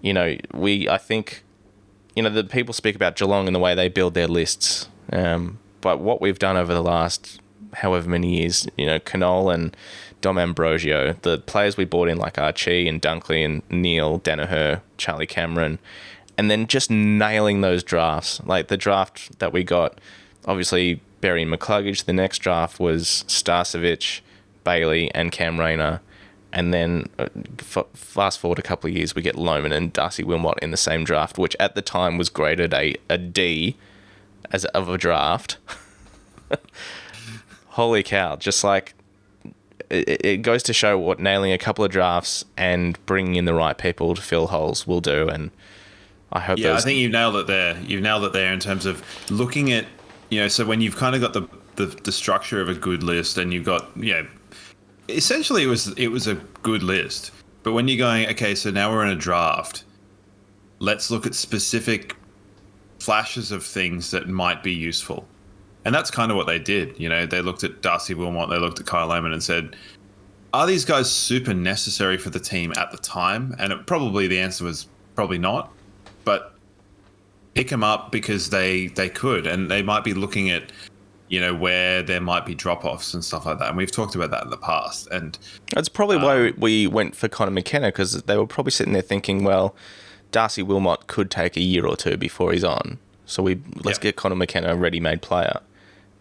I think the people speak about Geelong and the way they build their lists, but what we've done over the last however many years, Canole and Dom Ambrosio, the players we brought in like Archie and Dunkley and Neil Danaher, Charlie Cameron, and then just nailing those drafts. Like the draft that we got, obviously Berry and McCluggage. The next draft was Starcevic, Bailey and Cam Rayner. And then fast forward a couple of years, we get Lohmann and Darcy Wilmot in the same draft, which at the time was graded a D of a draft. Holy cow. Just like, it goes to show what nailing a couple of drafts and bringing in the right people to fill holes will do. And I hope I think you've nailed it there. You've nailed it there in terms of looking at, so when you've kind of got the structure of a good list and you've got, essentially it was a good list. But when you're going, okay, so now we're in a draft, let's look at specific flashes of things that might be useful. And that's kind of what they did. They looked at Darcy Wilmot, they looked at Kyle Lohmann and said, are these guys super necessary for the team at the time? And the answer was probably not. But pick them up because they could, and they might be looking at where there might be drop-offs and stuff like that. And we've talked about that in the past. And that's probably why we went for Conor McKenna, because they were probably sitting there thinking, well, Darcy Wilmot could take a year or two before he's on. So let's get Conor McKenna a ready-made player.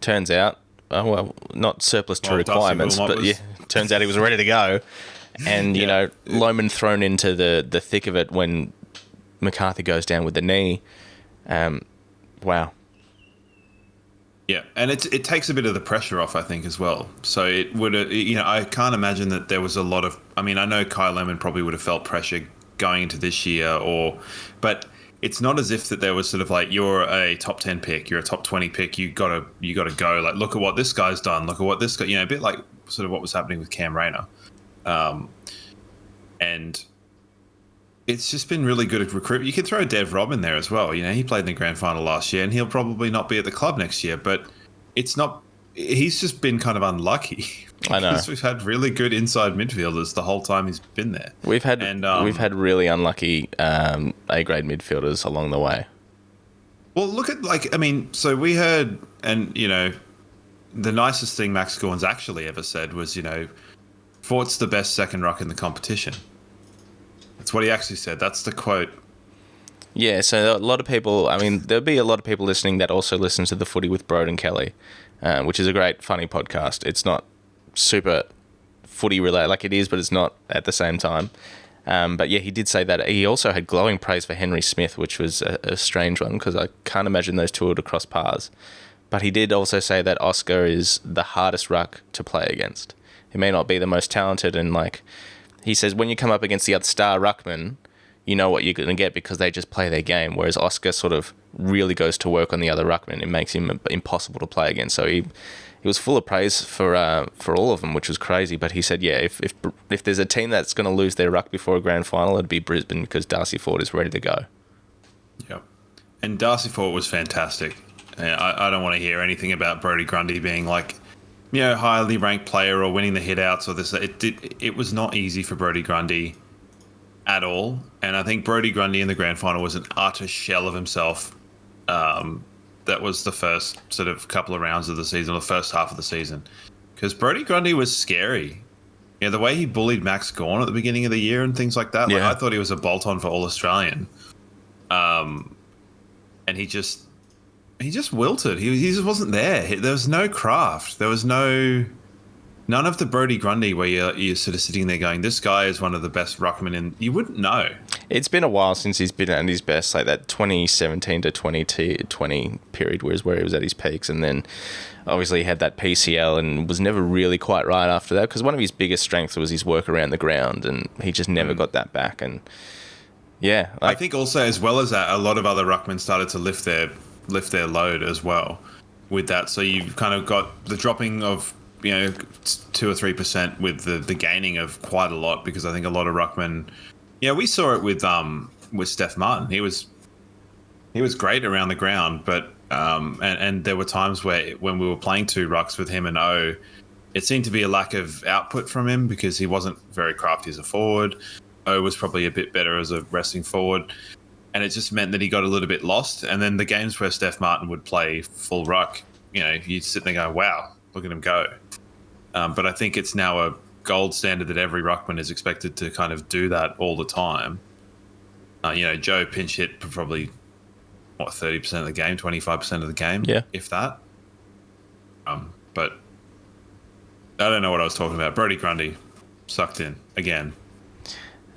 Turns out, not surplus to requirements, but turns out he was ready to go. And, Lohmann thrown into the thick of it when McCarthy goes down with the knee. Wow. Yeah, and it takes a bit of the pressure off, I think, as well. So it would, I can't imagine that there was a lot of. I mean, I know Kyle Lohmann probably would have felt pressure going into this year, but it's not as if that there was sort of like, you're a top 10 pick, you're a top 20 pick, you gotta go. Like, look at what this guy's done. Look at what this guy, a bit like sort of what was happening with Cam Rayner, and it's just been really good at recruitment. You could throw Dev Robb in there as well. He played in the grand final last year, and he'll probably not be at the club next year. But it's not. He's just been kind of unlucky. I know. We've had really good inside midfielders the whole time he's been there. We've had really unlucky A-grade midfielders along the way. Well, look at so we heard, and the nicest thing Max Gawn's actually ever said was, Fort's the best second ruck in the competition. That's what he actually said. That's the quote. Yeah, so a lot of people, there'll be a lot of people listening that also listen to the Footy with Broden Kelly, which is a great, funny podcast. It's not super footy related, like it is, but it's not at the same time. But yeah, he did say that. He also had glowing praise for Henry Smith, which was a strange one because I can't imagine those two would have crossed paths. But he did also say that Oscar is the hardest ruck to play against. He may not be the most talented, and he says when you come up against the other star ruckman, you know what you're going to get because they just play their game, whereas Oscar sort of really goes to work on the other ruckman. It makes him impossible to play against. So he was full of praise for all of them, which was crazy. But he said, yeah, if there's a team that's going to lose their ruck before a grand final, it'd be Brisbane because Darcy Fort is ready to go. Yeah, and Darcy Fort was fantastic. I don't want to hear anything about Brodie Grundy being highly ranked player or winning the hitouts or this. It was not easy for Brodie Grundy at all. And I think Brodie Grundy in the grand final was an utter shell of himself. That was the first sort of couple of rounds of the season, or the first half of the season. Because Brodie Grundy was scary. The way he bullied Max Gawn at the beginning of the year and things like that. I thought he was a bolt-on for All-Australian. And he just he just wilted. He just wasn't there. There was no craft. There was none of the Brodie Grundy where you're sort of sitting there going, this guy is one of the best ruckmen in. You wouldn't know. It's been a while since he's been at his best, like that 2017 to 2020 period where he was at his peaks, and then obviously he had that PCL and was never really quite right after that, because one of his biggest strengths was his work around the ground, and he just never got that back. And yeah, I think also, as well as that, a lot of other ruckmen started to lift their load as well with that. So you've kind of got the dropping of 2 or 3% with the gaining of quite a lot, because I think a lot of ruckmen. Yeah, we saw it with Steph Martin. He was great around the ground, but and there were times when we were playing two rucks with him and O, it seemed to be a lack of output from him because he wasn't very crafty as a forward. O was probably a bit better as a resting forward, and it just meant that he got a little bit lost. And then the games where Steph Martin would play full ruck, you'd sit there going, wow, look at him go. But I think it's now a gold standard that every ruckman is expected to kind of do that all the time. Joe pinch hit for probably 30% of the game, 25% of the game, if that. But I don't know what I was talking about. Brodie Grundy sucked in again.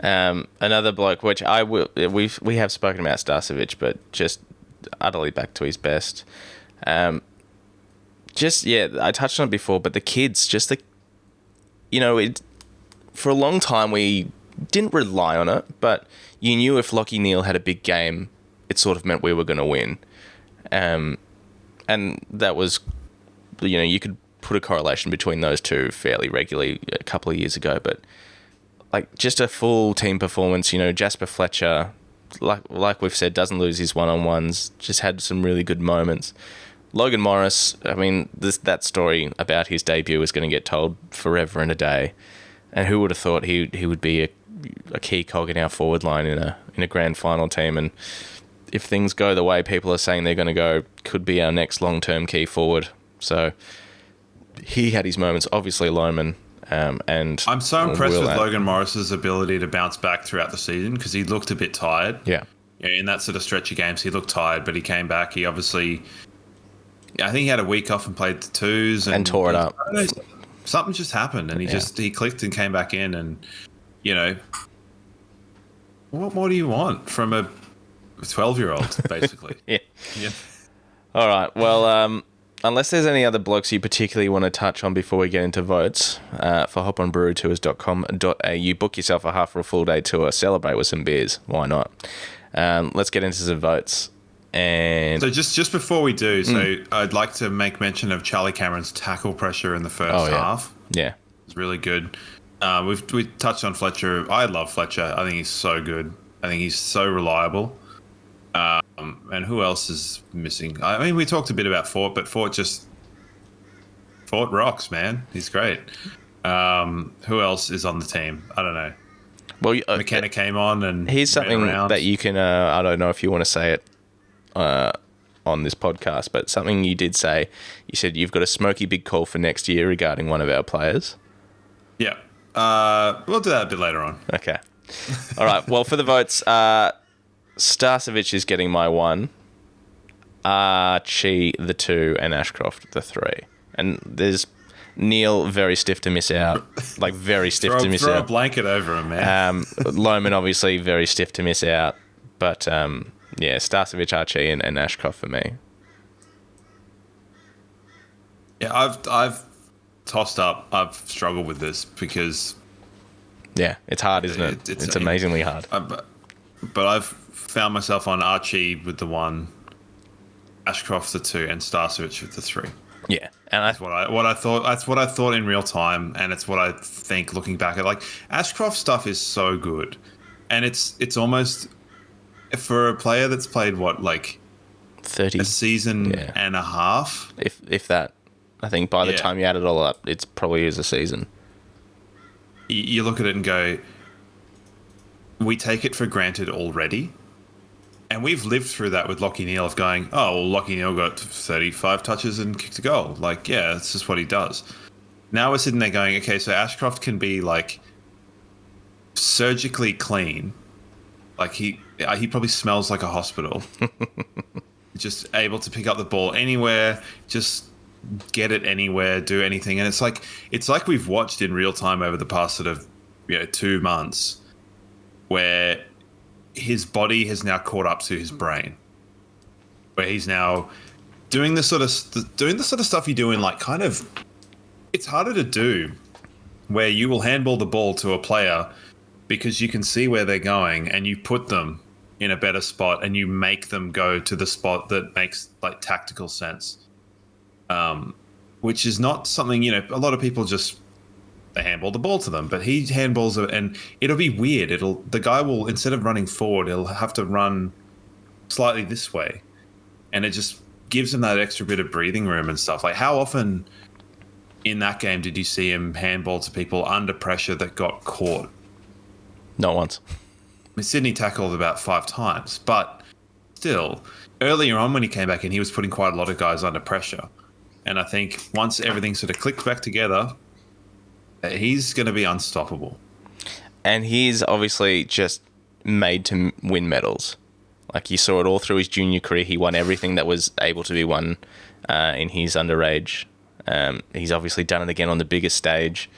Another bloke, which we have spoken about Starcevic, but just utterly back to his best. I touched on it before, but the kids, for a long time we didn't rely on it, but you knew if Lachie Neale had a big game, it sort of meant we were going to win. And that was, you could put a correlation between those two fairly regularly a couple of years ago, but like just a full team performance, Jasper Fletcher, like we've said, doesn't lose his one-on-ones, just had some really good moments. Logan Morris, I mean, that story about his debut is going to get told forever and a day. And who would have thought he would be a key cog in our forward line in a grand final team? And if things go the way people are saying they're going to go, could be our next long-term key forward. So he had his moments. Obviously, Lohman. And I'm so impressed with Logan Morris's ability to bounce back throughout the season, because he looked a bit tired. Yeah. In that sort of stretch of games, he looked tired, but he came back. He obviously, I think he had a week off and played the twos and tore it up. Something just happened, and he clicked and came back in, and what more do you want from a 12-year-old, basically? Yeah. All right. Well, unless there's any other blokes you particularly want to touch on before we get into votes, for hoponbrewtours.com.au, book yourself a half or a full day tour, celebrate with some beers. Why not? Let's get into some votes. And so just before we do, I'd like to make mention of Charlie Cameron's tackle pressure in the first half. Yeah. It's really good. We touched on Fletcher. I love Fletcher. I think he's so good. I think he's so reliable. And who else is missing? I mean, we talked a bit about Fort, but Fort rocks, man. He's great. Who else is on the team? I don't know. Well, McKenna came on, and here's something that you can. I don't know if you want to say it on this podcast, but something you did say. You said you've got a smoky big call for next year regarding one of our players. Yeah. We'll do that a bit later on. Okay. All right. Well, for the votes, Starcevic is getting my 1, Archie the 2, and Ashcroft the 3. And there's Neil very stiff to miss out, like very stiff to miss out. Throw a blanket over him, man. Loman obviously very stiff to miss out, but Starcevic, Archie, and Ashcroft for me. Yeah, I've tossed up. I've struggled with this because it's hard, isn't it? It's amazingly hard. But I've found myself on Archie with the 1, Ashcroft the 2, and Starcevic with the 3. Yeah, and that's what I thought. That's what I thought in real time, and it's what I think looking back at. Like, Ashcroft stuff is so good, and it's almost, for a player that's played 30 a season and a half, if that. I think by the time you add it all up, it's probably is a season. You look at it and go, we take it for granted already. And we've lived through that with Lachie Neale of going, Lachie Neale got 35 touches and kicked a goal. Like, yeah, that's just what he does. Now we're sitting there going, okay, so Ashcroft can be surgically clean. Like he probably smells like a hospital. just able to pick up the ball anywhere, just get it anywhere, do anything. And it's like we've watched in real time over the past sort of 2 months, where his body has now caught up to his brain, where he's now doing the sort of stuff you do in like kind of, it's harder to do, where you will handball the ball to a player because you can see where they're going and you put them in a better spot and you make them go to the spot that makes like tactical sense. Which is not something, a lot of people just, they handball the ball to them, but he handballs it and it'll be weird. The guy will, instead of running forward, he'll have to run slightly this way. And it just gives him that extra bit of breathing room and stuff. Like, how often in that game did you see him handball to people under pressure that got caught? Not once. I mean, Sydney tackled about 5 times, but still, earlier on when he came back in, he was putting quite a lot of guys under pressure. And I think once everything sort of clicked back together, he's going to be unstoppable. And he's obviously just made to win medals. Like, you saw it all through his junior career. He won everything that was able to be won in his underage. He's obviously done it again on the biggest stage.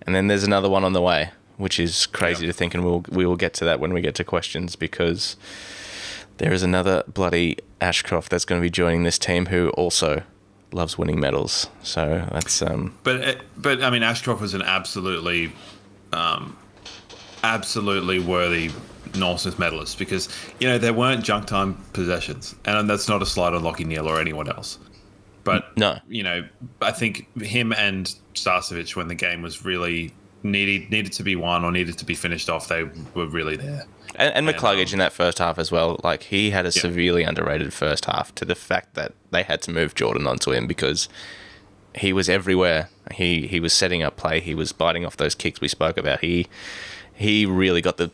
And then there's another one on the way, which is crazy to think, and we will get to that when we get to questions, because there is another bloody Ashcroft that's going to be joining this team who also loves winning medals. So that's but I mean, Ashcroft was an absolutely worthy Norm Smith medalist, because there weren't junk time possessions, and that's not a slight on Lachie Neale or anyone else. But no, I think him and Starcevic, when the game was really needed to be won or needed to be finished off, they were really there. And McCluggage in that first half as well. Like, he had a severely underrated first half, to the fact that they had to move Jordan onto him because he was everywhere. He was setting up play. He was biting off those kicks we spoke about. He really got the,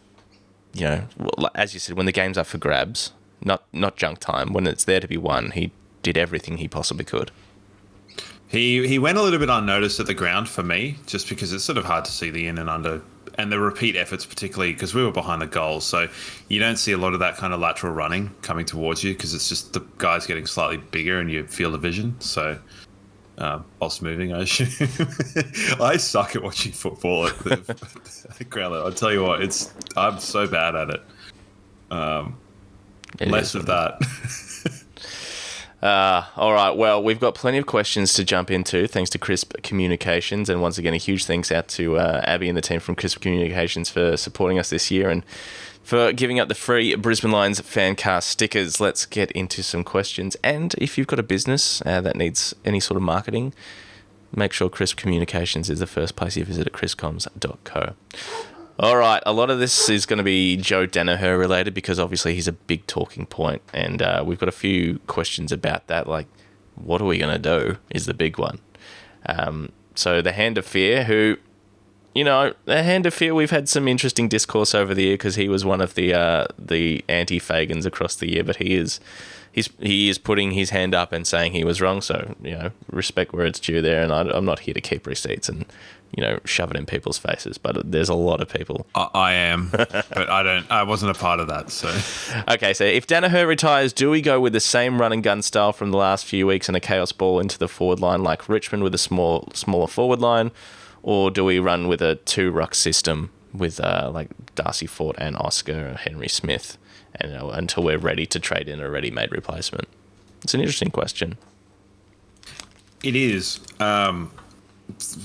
as you said, when the game's up for grabs, not junk time, when it's there to be won, he did everything he possibly could. He went a little bit unnoticed at the ground for me, just because it's sort of hard to see the in and under and the repeat efforts, particularly because we were behind the goals. So you don't see a lot of that kind of lateral running coming towards you, because it's just the guys getting slightly bigger and you feel the vision. So whilst moving, I assume. I suck at watching football at the ground level. I'll tell you what, I'm so bad at it. Less of that. All right, well, we've got plenty of questions to jump into, thanks to Crisp Communications. And once again, a huge thanks out to Abby and the team from Crisp Communications for supporting us this year and for giving up the free Brisbane Lions Fancast stickers. Let's get into some questions. And if you've got a business that needs any sort of marketing, make sure Crisp Communications is the first place you visit at criscoms.co. All right, a lot of this is going to be Joe Danaher related, because obviously he's a big talking point, and we've got a few questions about that, like, what are we going to do is the big one. So the Hand of Fear, who, the Hand of Fear, we've had some interesting discourse over the year, because he was one of the anti-Fagans across the year, but he is putting his hand up and saying he was wrong, so, respect where it's due there, and I'm not here to keep receipts and shove it in people's faces, but there's a lot of people. I am, but I wasn't a part of that, so. Okay, so if Danaher retires, do we go with the same run and gun style from the last few weeks and a chaos ball into the forward line like Richmond with a smaller forward line, or do we run with a 2-ruck system with like Darcy Fort and Oscar or Henry Smith, and until we're ready to trade in a ready-made replacement? It's an interesting question. It is.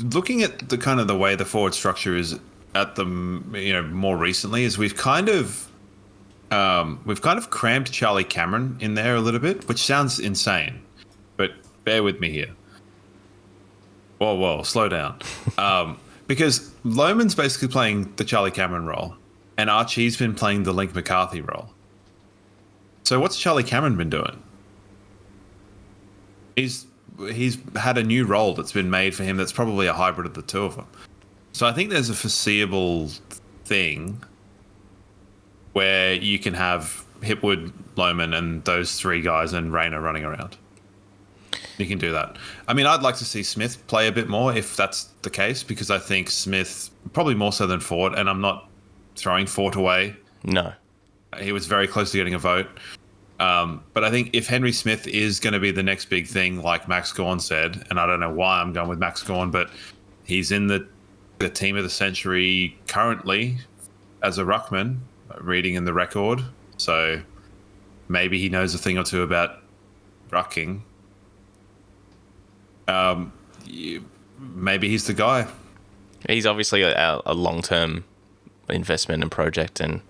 Looking at the kind of the way the forward structure is at the more recently, is we've kind of crammed Charlie Cameron in there a little bit, which sounds insane, but bear with me here. Whoa, slow down. Because Lohman's basically playing the Charlie Cameron role, and Archie's been playing the Link McCarthy role. So what's Charlie Cameron been doing? He's had a new role that's been made for him that's probably a hybrid of the two of them. So I think there's a foreseeable thing where you can have Hipwood, Lohman, and those 3 guys and Rayner running around. You can do that. I mean, I'd like to see Smith play a bit more if that's the case, because I think Smith, probably more so than Ford, and I'm not throwing Ford away. No. He was very close to getting a vote. But I think if Henry Smith is going to be the next big thing, like Max Gawn said, and I don't know why I'm going with Max Gawn, but he's in the team of the century currently as a ruckman, reading in the record. So maybe he knows a thing or two about rucking. Maybe he's the guy. He's obviously a long-term investment and project, and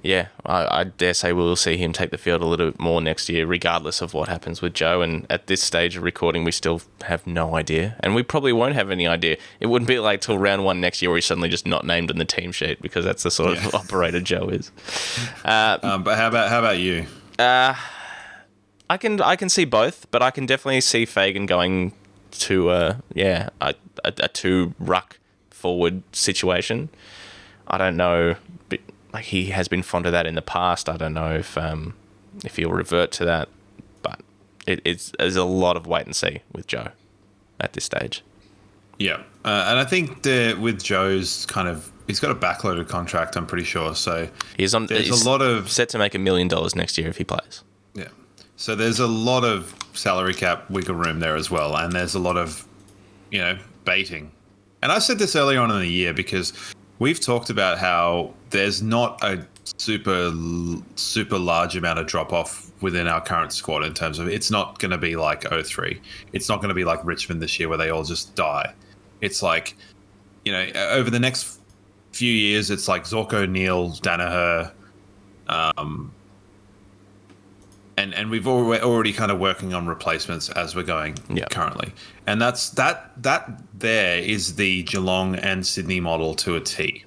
yeah, I dare say we'll see him take the field a little bit more next year, regardless of what happens with Joe. And at this stage of recording, we still have no idea, and we probably won't have any idea. It wouldn't be like till round 1 next year where he's suddenly just not named on the team sheet, because that's the sort of operator Joe is. But how about you? I can see both, but I can definitely see Fagan going to a 2 ruck forward situation. I don't know, but like, he has been fond of that in the past. I don't know if he'll revert to that, but there's a lot of wait and see with Joe at this stage. Yeah, and I think with Joe's he's got a backloaded contract, I'm pretty sure. So he's a lot of set to make $1 million next year if he plays. Yeah, so there's a lot of salary cap wiggle room there as well, and there's a lot of baiting. And I said this earlier on in the year because we've talked about how there's not a super large amount of drop off within our current squad in terms of it's not going to be like 03. It's not going to be like Richmond this year where they all just die. It's like, over the next few years, it's like Zorko, Neal, Danaher, and we're already kind of working on replacements as we're going currently. And that there is the Geelong and Sydney model to a T.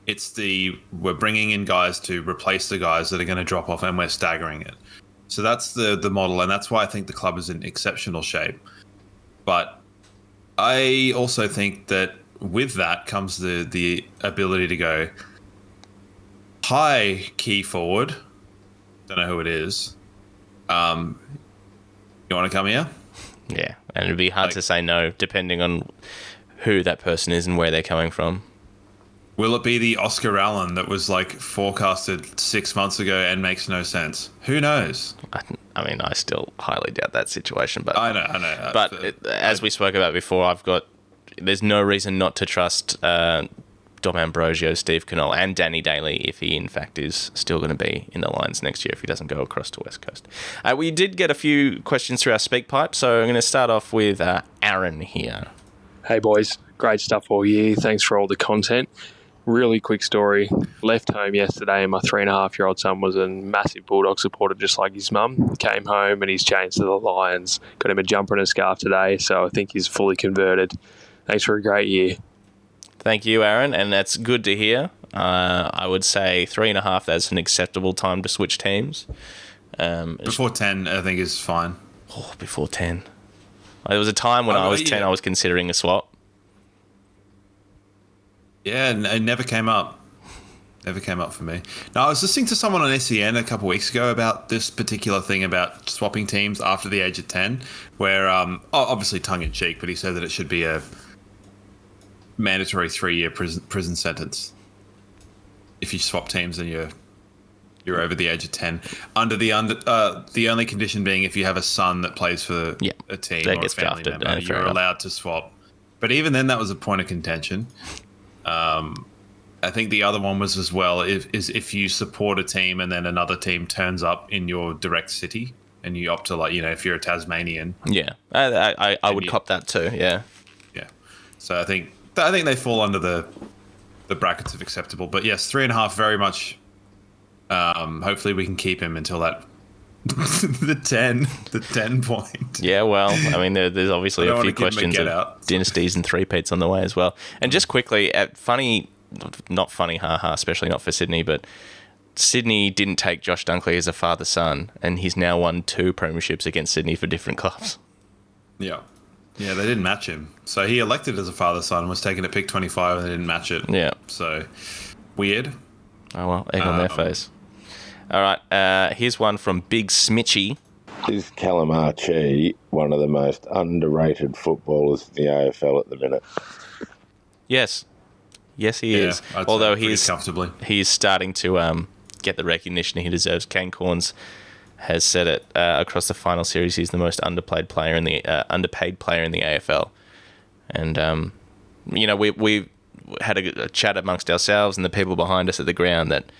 It's we're bringing in guys to replace the guys that are going to drop off, and we're staggering it. So that's the model, and that's why I think the club is in exceptional shape. But I also think that with that comes the ability to go high key forward. Don't know who it is. You want to come here? Yeah, and it'd be hard to say no, depending on who that person is and where they're coming from. Will it be the Oscar Allen that was forecasted 6 months ago and makes no sense? Who knows? I mean, I still highly doubt that situation. But I know. But as we spoke about before, there's no reason not to trust Dom Ambrosio, Steve Cannell, and Danny Daly if he, in fact, is still going to be in the Lions next year if he doesn't go across to West Coast. We did get a few questions through our speak pipe, so I'm going to start off with Aaron here. Hey, boys. Great stuff all year. Thanks for all the content. Really quick story. Left home yesterday and my 3.5-year-old son was a massive Bulldog supporter just like his mum. Came home and he's changed to the Lions. Got him a jumper and a scarf today, so I think he's fully converted. Thanks for a great year. Thank you, Aaron, and that's good to hear. I would say 3.5, that's an acceptable time to switch teams. Before 10, I think is fine. Oh, before 10. There was a time when I was 10, I was considering a swap. Yeah, and it never came up. Never came up for me. No, I was listening to someone on SEN a couple of weeks ago about this particular thing about swapping teams after the age of 10, where, obviously tongue-in-cheek, but he said that it should be a mandatory 3-year prison sentence if you swap teams and you're over the age of 10. The only condition being if you have a son that plays for a team or a family member, you're allowed to swap. But even then, that was a point of contention. I think the other one was as well if you support a team and then another team turns up in your direct city and you opt to if you're a Tasmanian. Yeah, I would cop that too. Yeah. So I think they fall under the brackets of acceptable. But yes, 3.5 very much. Hopefully we can keep him until that the 10 point. Yeah, well, I mean, there's obviously a few questions of dynasties and three-peats on the way as well. And just quickly, not funny, haha, especially not for Sydney, but Sydney didn't take Josh Dunkley as a father-son, and he's now won 2 premierships against Sydney for different clubs. Yeah. Yeah, they didn't match him. So he elected as a father-son and was taken at pick 25 and they didn't match it. Yeah. So, weird. Oh, well, egg on their face. All right, here's one from Big Smitchy. Is Callum Archie one of the most underrated footballers in the AFL at the minute? Yes, he is. I'd Although he's starting to get the recognition he deserves. Kane Corns has said it across the final series. He's the most underpaid player in the AFL, and we had a chat amongst ourselves and the people behind us at the ground that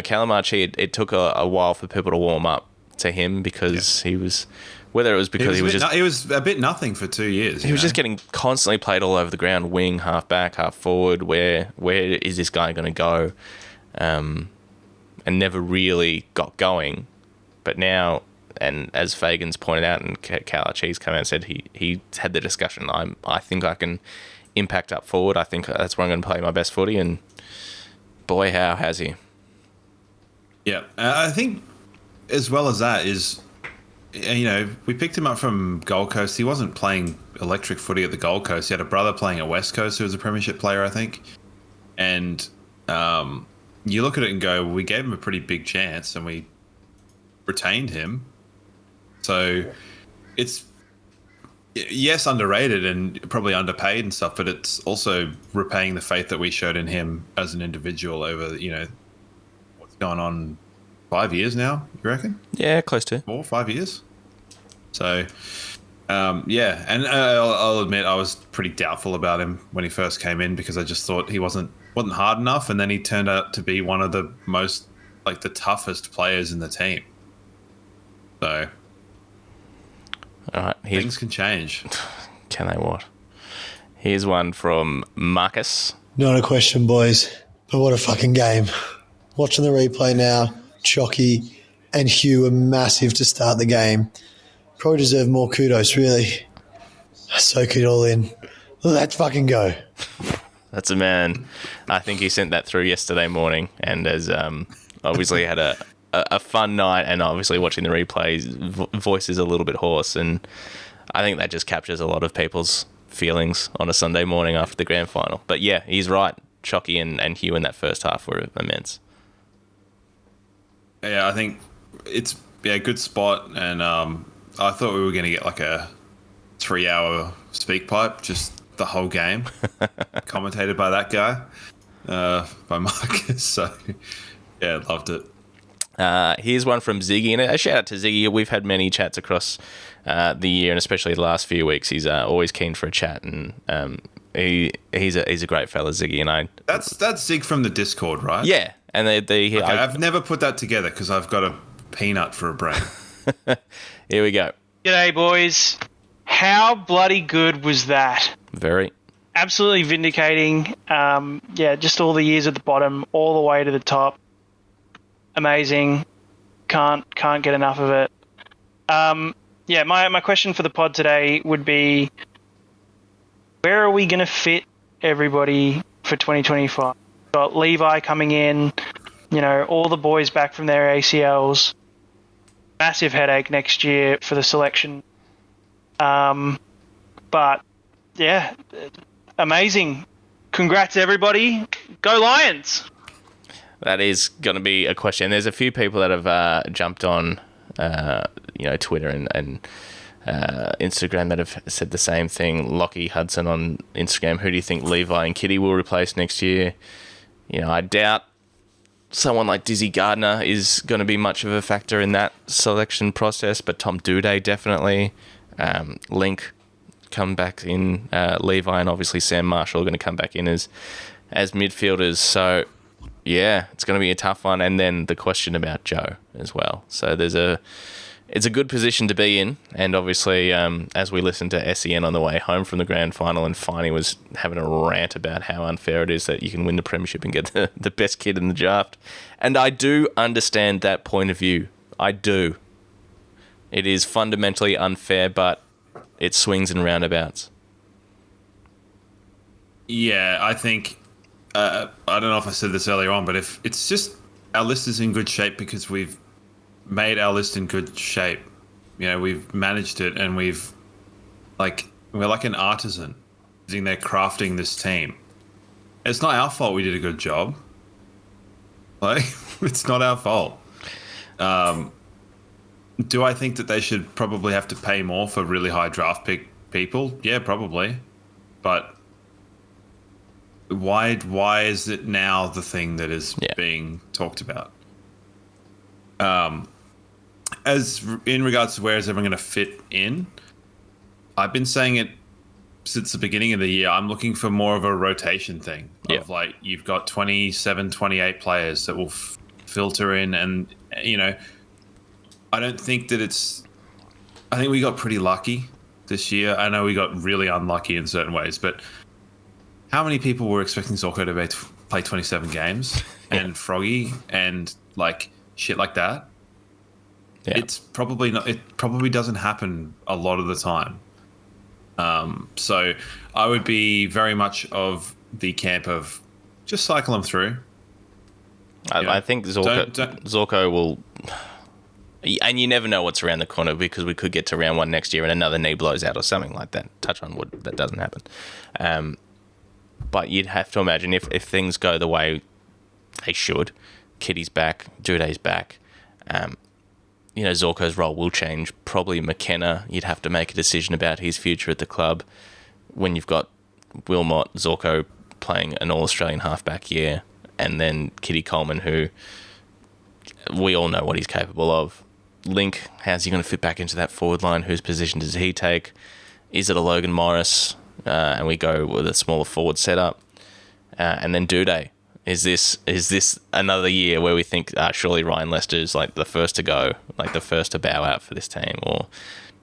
Callum Archie, it took a while for people to warm up to him because he was, whether it was because he was a bit nothing for 2 years. He was just getting constantly played all over the ground, wing, half back, half forward. Where is this guy going to go? And never really got going. But now, and as Fagan's pointed out, and Cal Archie's come out and said he had the discussion. I think I can impact up forward. I think that's where I'm going to play my best footy. And boy, how has he? Yeah, I think as well as that is, we picked him up from Gold Coast. He wasn't playing electric footy at the Gold Coast. He had a brother playing at West Coast who was a premiership player, I think. And you look at it and go, well, we gave him a pretty big chance and we retained him. So it's, yes, underrated and probably underpaid and stuff, but it's also repaying the faith that we showed in him as an individual over, what's going on, 5 years now, you reckon? Yeah, close to 4 or 5 years. So, yeah, and I'll admit I was pretty doubtful about him when he first came in because I just thought he wasn't hard enough, and then he turned out to be one of the most, the toughest players in the team. So, all right, things can change. Can they what? Here's one from Marcus. Not a question, boys, but what a fucking game. Watching the replay now, Chalky and Hugh were massive to start the game. Probably deserve more kudos, really. Soak it all in. Let's fucking go. That's a man. I think he sent that through yesterday morning and has obviously had a fun night, and obviously watching the replays, voice is a little bit hoarse, and I think that just captures a lot of people's feelings on a Sunday morning after the grand final. But yeah, he's right. Chalky and Hugh in that first half were immense. Yeah, I think it's a good spot, and I thought we were going to get a 3-hour speak pipe, just the whole game, commentated by that guy, by Marcus. So, yeah, loved it. Here's one from Ziggy, and a shout out to Ziggy. We've had many chats across the year, and especially the last few weeks. He's always keen for a chat, and he's a great fella, Ziggy. And that's Zig from the Discord, right? Yeah, and I've never put that together because I've got a peanut for a brain. Here we go. G'day, boys. How bloody good was that? Very. Absolutely vindicating. Just all the years at the bottom, all the way to the top. Amazing. Can't get enough of it. My question for the pod today would be, where are we going to fit everybody for 2025? Got Levi coming in, all the boys back from their ACLs. Massive headache next year for the selection. But yeah, amazing. Congrats, everybody. Go Lions. That is going to be a question. There's a few people that have jumped on, Twitter and Instagram that have said the same thing. Lockie Hudson on Instagram. Who do you think Levi and Kitty will replace next year? I doubt someone like Dizzy Gardner is going to be much of a factor in that selection process, but Tom Duday definitely. Link come back in. Levi and obviously Sam Marshall are going to come back in as midfielders. So, yeah, it's going to be a tough one. And then the question about Joe as well. So it's a good position to be in. And obviously, as we listened to SEN on the way home from the grand final, and Finey was having a rant about how unfair it is that you can win the premiership and get the best kid in the draft. And I do understand that point of view. I do. It is fundamentally unfair, but it swings and roundabouts. Yeah, I think... I don't know if I said this earlier on, but if it's just our list is in good shape because we've made our list in good shape. We've managed it, and we're like an artisan sitting there crafting this team. It's not our fault we did a good job. It's not our fault. Do I think that they should probably have to pay more for really high draft pick people? Yeah, probably. But why is it now the thing that is being talked about? as in regards to where is everyone going to fit in, I've been saying it since the beginning of the year. I'm looking for more of a rotation thing of like, you've got 27, 28 players that will filter in. And, you know, I don't think that I think we got pretty lucky this year. I know we got really unlucky in certain ways, but how many people were expecting Zorko to play 27 games and Froggy and like shit like that? Yeah. It's probably not. It probably doesn't happen a lot of the time. So I would be very much of the camp of just cycle them through. I think Zorko will, and you never know what's around the corner because we could get to round 1 next year and another knee blows out or something like that. Touch on wood, that doesn't happen. But you'd have to imagine if things go the way they should, Kitty's back, Duday's back. You know, Zorko's role will change. Probably McKenna, you'd have to make a decision about his future at the club when you've got Wilmot, Zorko playing an All-Australian halfback year, and then Kitty Coleman, who we all know what he's capable of. Link, how's he going to fit back into that forward line? Whose position does he take? Is it a Logan Morris? And we go with a smaller forward setup. And then Duday. Is this another year where we think surely Ryan Lester's like the first to go, like the first to bow out for this team? Or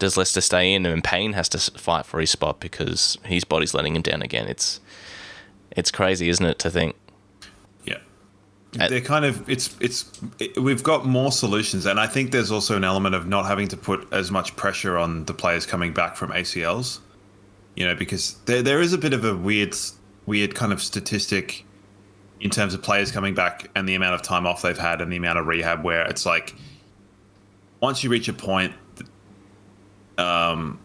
does Lester stay in and Payne has to fight for his spot because his body's letting him down again? It's crazy, isn't it, to think? Yeah. They're kind of, we've got more solutions. And I think there's also an element of not having to put as much pressure on the players coming back from ACLs, you know, because there is a bit of a weird kind of statistic in terms of players coming back and the amount of time off they've had and the amount of rehab, where it's like once you reach a point, kind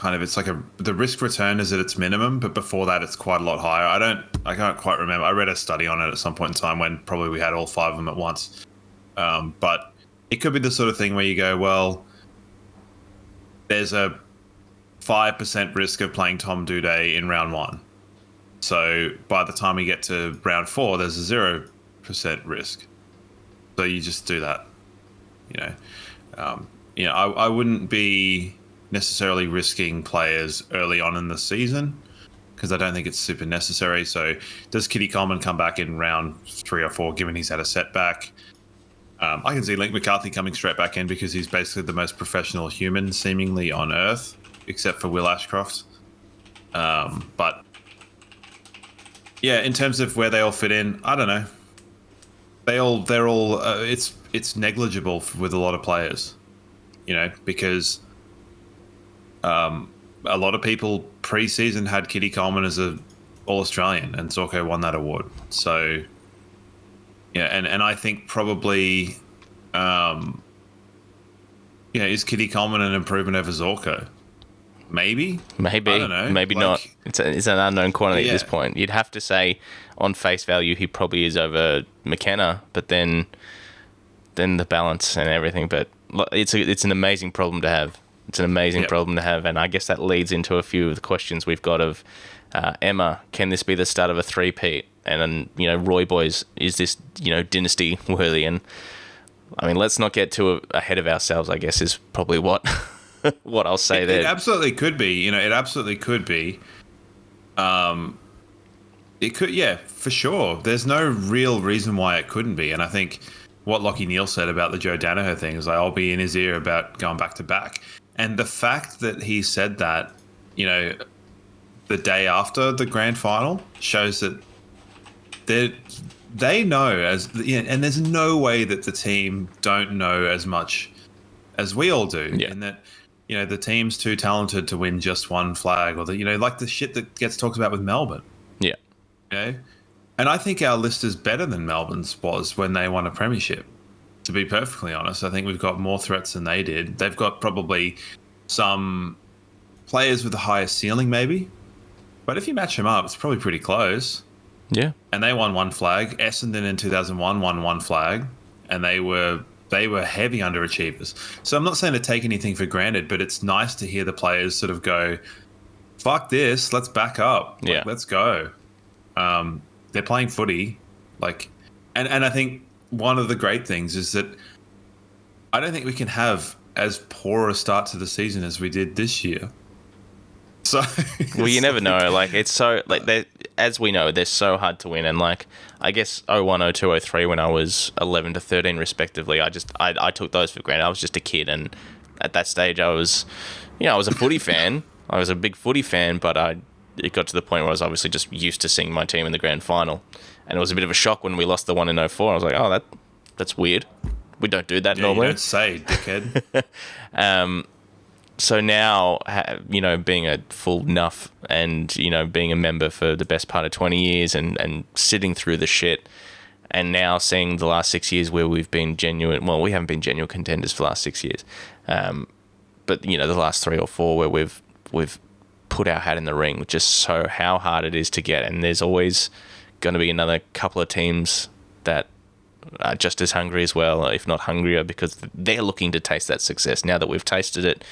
of it's like the risk return is at its minimum, but before that it's quite a lot higher. I can't quite remember. I read a study on it at some point in time when probably we had all 5 of them at once. But it could be the sort of thing where you go, well, there's a 5% risk of playing Tom Duday in round 1. So by the time we get to round 4, there's a 0% risk. So you just do that, you know. I wouldn't be necessarily risking players early on in the season because I don't think it's super necessary. So does Kitty Coleman come back in round 3 or 4, given he's had a setback? I can see Link McCarthy coming straight back in because he's basically the most professional human seemingly on earth, except for Will Ashcroft. But yeah, in terms of where they all fit in, I don't know. They're all. It's negligible with a lot of players, you know, because a lot of people pre-season had Kitty Coleman as a All-Australian, and Zorko won that award. So yeah, and I think probably, is Kitty Coleman an improvement over Zorko? Maybe. I don't know. Maybe not. It's an unknown quantity at this point. You'd have to say, on face value, he probably is over McKenna, but then the balance and everything. But it's an amazing problem to have. It's an amazing problem to have, and I guess that leads into a few of the questions we've got of Emma. Can this be the start of a three-peat? And then, Roy Boys, is this dynasty worthy? And I mean, let's not get too ahead of ourselves, I guess, is probably what what I'll say there. It absolutely could be. It absolutely could be. It could, yeah, for sure. There's no real reason why it couldn't be. And I think what Lachie Neale said about the Joe Danaher thing is I'll be in his ear about going back to back. And the fact that he said that, the day after the grand final shows that they know and there's no way that the team don't know as much as we all do. Yeah. And that, the team's too talented to win just one flag, or like the shit that gets talked about with Melbourne. Yeah. And I think our list is better than Melbourne's was when they won a premiership. To be perfectly honest, I think we've got more threats than they did. They've got probably some players with a higher ceiling, maybe. But if you match them up, it's probably pretty close. Yeah. And they won one flag. Essendon in 2001 won one flag, and they were heavy underachievers. So I'm not saying to take anything for granted, but it's nice to hear the players sort of go, "Fuck this, let's back up. Yeah, let's go." They're playing footy, and I think one of the great things is that I don't think we can have as poor a start to the season as we did this year. So, well, you never know. Like, it's so, like, as we know, they're so hard to win. And, like, I guess 01, 02, 03, when I was 11 to 13, respectively, I took those for granted. I was just a kid. And at that stage, I was a footy fan. I was a big footy fan, but it got to the point where I was obviously just used to seeing my team in the grand final. And it was a bit of a shock when we lost the one in 04. I was like, oh, that's weird. We don't do that normally. You don't say, dickhead. So now, being a full nuff and, being a member for the best part of 20 years and sitting through the shit, and now seeing the last 6 years where we've been genuine, well, we haven't been genuine contenders for the last 6 years, but, the last 3 or 4 where we've put our hat in the ring, just so how hard it is to get. And there's always going to be another couple of teams that are just as hungry as well, if not hungrier, because they're looking to taste that success. Now that we've tasted it,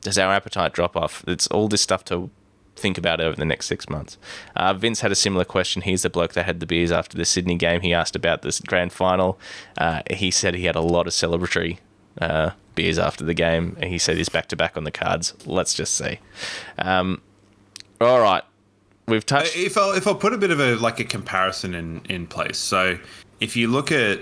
does our appetite drop off? It's all this stuff to think about over the next 6 months. Vince had a similar question. He's the bloke that had the beers after the Sydney game. He asked about this grand final. He said he had a lot of celebratory beers after the game. He said he's back-to-back on the cards. Let's just see. All right. We've touched... If I'll put a bit of a comparison in place. So if you look at...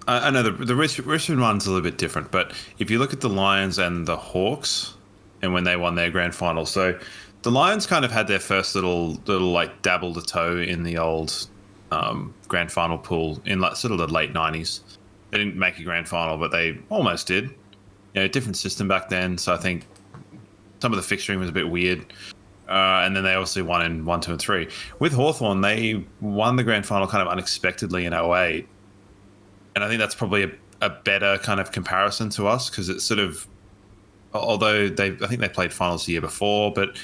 I know the Richmond one's a little bit different, but if you look at the Lions and the Hawks, and when they won their grand final, so the Lions kind of had their first little dabble the toe in the old grand final pool in sort of the late 90s. They didn't make a grand final, but they almost did. Different system back then, so I think some of the fixturing was a bit weird. And then they obviously won in 1, 2, and 3. With Hawthorn, they won the grand final kind of unexpectedly in 08. And I think that's probably a better kind of comparison to us, because it's sort of, although I think they played finals the year before, but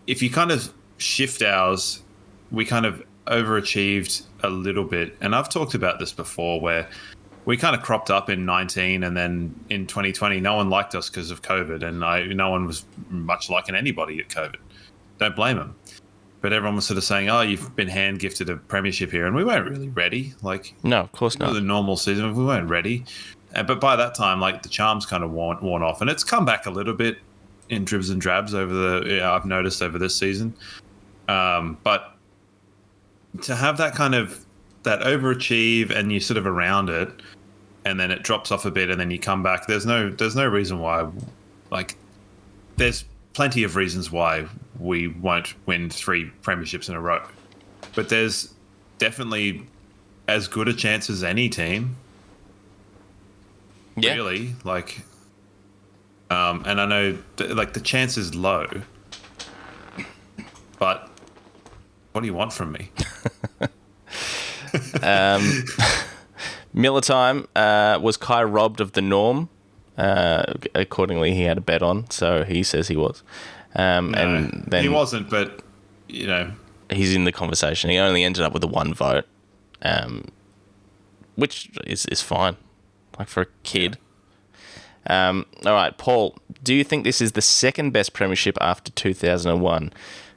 if you kind of shift ours, we kind of overachieved a little bit. And I've talked about this before, where we kind of cropped up in 19, and then in 2020, no one liked us because of COVID, and no one was much liking anybody at COVID. Don't blame them. But everyone was sort of saying, oh, you've been hand-gifted a premiership here. And we weren't really ready. No, of course not. The normal season, we weren't ready. But by that time, the charm's kind of worn off. And it's come back a little bit in dribs and drabs I've noticed over this season. But to have that kind of, that overachieve and you sort of around it, and then it drops off a bit and then you come back, there's no reason why, there's plenty of reasons why we won't win 3 premierships in a row. But there's definitely as good a chance as any team. Yeah. Really. And I know, the chance is low. But what do you want from me? Miller time. Was Kai robbed of the norm? Accordingly, he had a bet on, so he says he was. No, and then he wasn't, but he's in the conversation. He only ended up with a 1 vote, which is fine, for a kid. All right, Paul, do you think this is the second best premiership after 2001,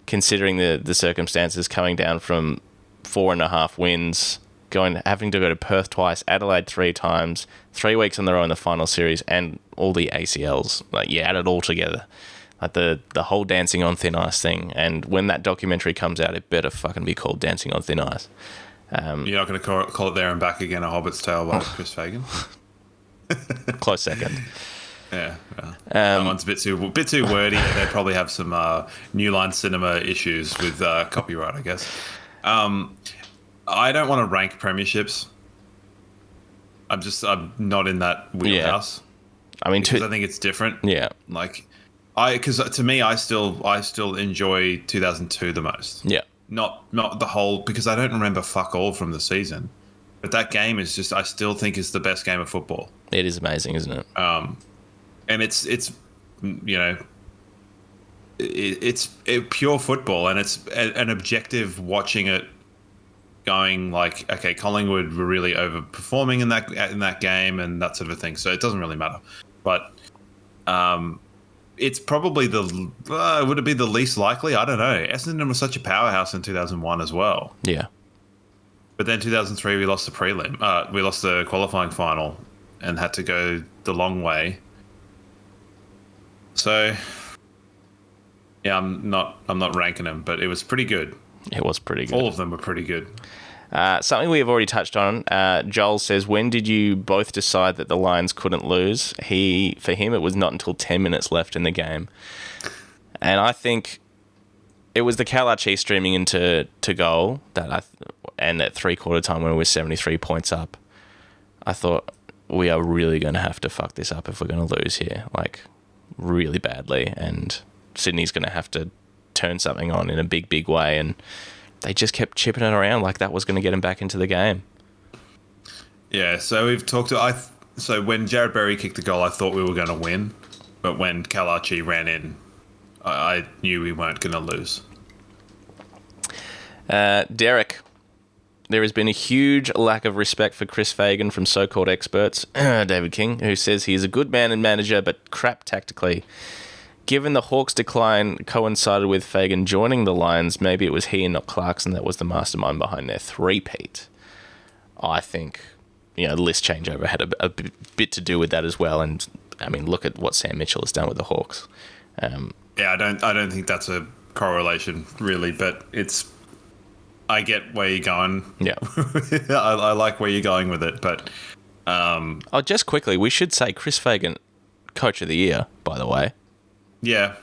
considering the circumstances, coming down from 4.5 wins, having to go to Perth twice, Adelaide 3 times, 3 weeks in the row in the final series, and all the ACLs? Add it all together. The whole Dancing on Thin Ice thing. And when that documentary comes out, it better fucking be called Dancing on Thin Ice. You're not going to call it There and Back Again, A Hobbit's Tale by Chris Fagan? Close second. Yeah. That one's a bit too wordy. They probably have some New Line Cinema issues with copyright, I guess. I don't want to rank premierships. I'm not in that wheelhouse. I mean, because I think it's different. Yeah. Because to me, I still enjoy 2002 the most. Yeah. Not the whole, because I don't remember fuck all from the season, but that game is just, I still think is the best game of football. It is amazing, isn't it? And it's pure football, and it's an objective watching it, going okay, Collingwood were really overperforming in that game and that sort of thing, so it doesn't really matter. But it's probably would it be the least likely? I don't know. Essendon was such a powerhouse in 2001 as well. Yeah. But then 2003 we lost the prelim. We lost the qualifying final and had to go the long way. So, yeah, I'm not ranking them, but it was pretty good. It was pretty good. All of them were pretty good. Something we have already touched on. Joel says, when did you both decide that the Lions couldn't lose? For him, it was not until 10 minutes left in the game. And I think it was the Kalachi streaming into goal and at 3/4 time when we were 73 points up. I thought, we are really going to have to fuck this up if we're going to lose here, like really badly. And Sydney's going to have to turn something on in a big, big way. And they just kept chipping it around like that was going to get them back into the game. Yeah, so we've talked so when Jared Berry kicked the goal, I thought we were going to win. But when Kalachi ran in, I knew we weren't going to lose. Derek, there has been a huge lack of respect for Chris Fagan from so-called experts, David King, who says he is a good man and manager, but crap tactically. Given the Hawks' decline coincided with Fagan joining the Lions, maybe it was he and not Clarkson that was the mastermind behind their three-peat. I think, the list changeover had a bit to do with that as well. And I mean, look at what Sam Mitchell has done with the Hawks. Yeah, I don't think that's a correlation really, but I get where you're going. Yeah, I like where you're going with it, but just quickly, we should say Chris Fagan, Coach of the Year, by the way. Yeah.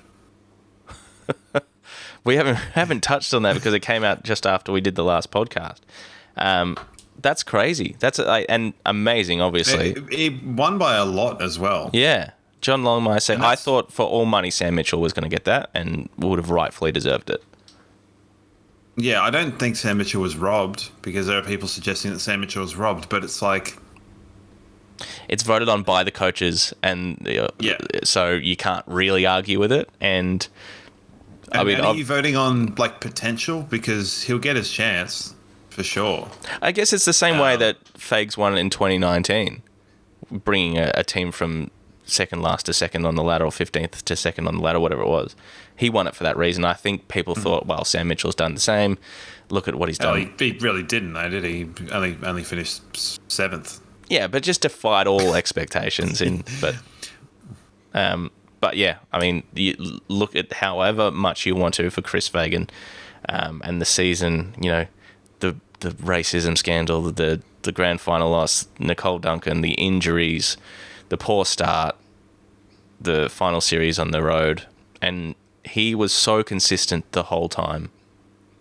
We haven't touched on that because it came out just after we did the last podcast. That's crazy. That's and amazing, obviously. He won by a lot as well. Yeah. John Longmire said, I thought for all money Sam Mitchell was going to get that and would have rightfully deserved it. Yeah, I don't think Sam Mitchell was robbed because there are people suggesting that Sam Mitchell was robbed, but it's like... It's voted on by the coaches, and so you can't really argue with it. And I mean, are you voting on like potential? Because he'll get his chance for sure. I guess it's the same way that Fags won in 2019, bringing a team from second last to second on the ladder, or 15th to second on the ladder, whatever it was. He won it for that reason. I think people thought, well, Sam Mitchell's done the same. Look at what he's done. He really didn't, though, did he? Only finished 7th. Yeah, but just defied all expectations. But yeah, I mean, you look at however much you want to for Chris Fagan, and the season. The racism scandal, the grand final loss, Nicole Duncan, the injuries, the poor start, the final series on the road, and he was so consistent the whole time.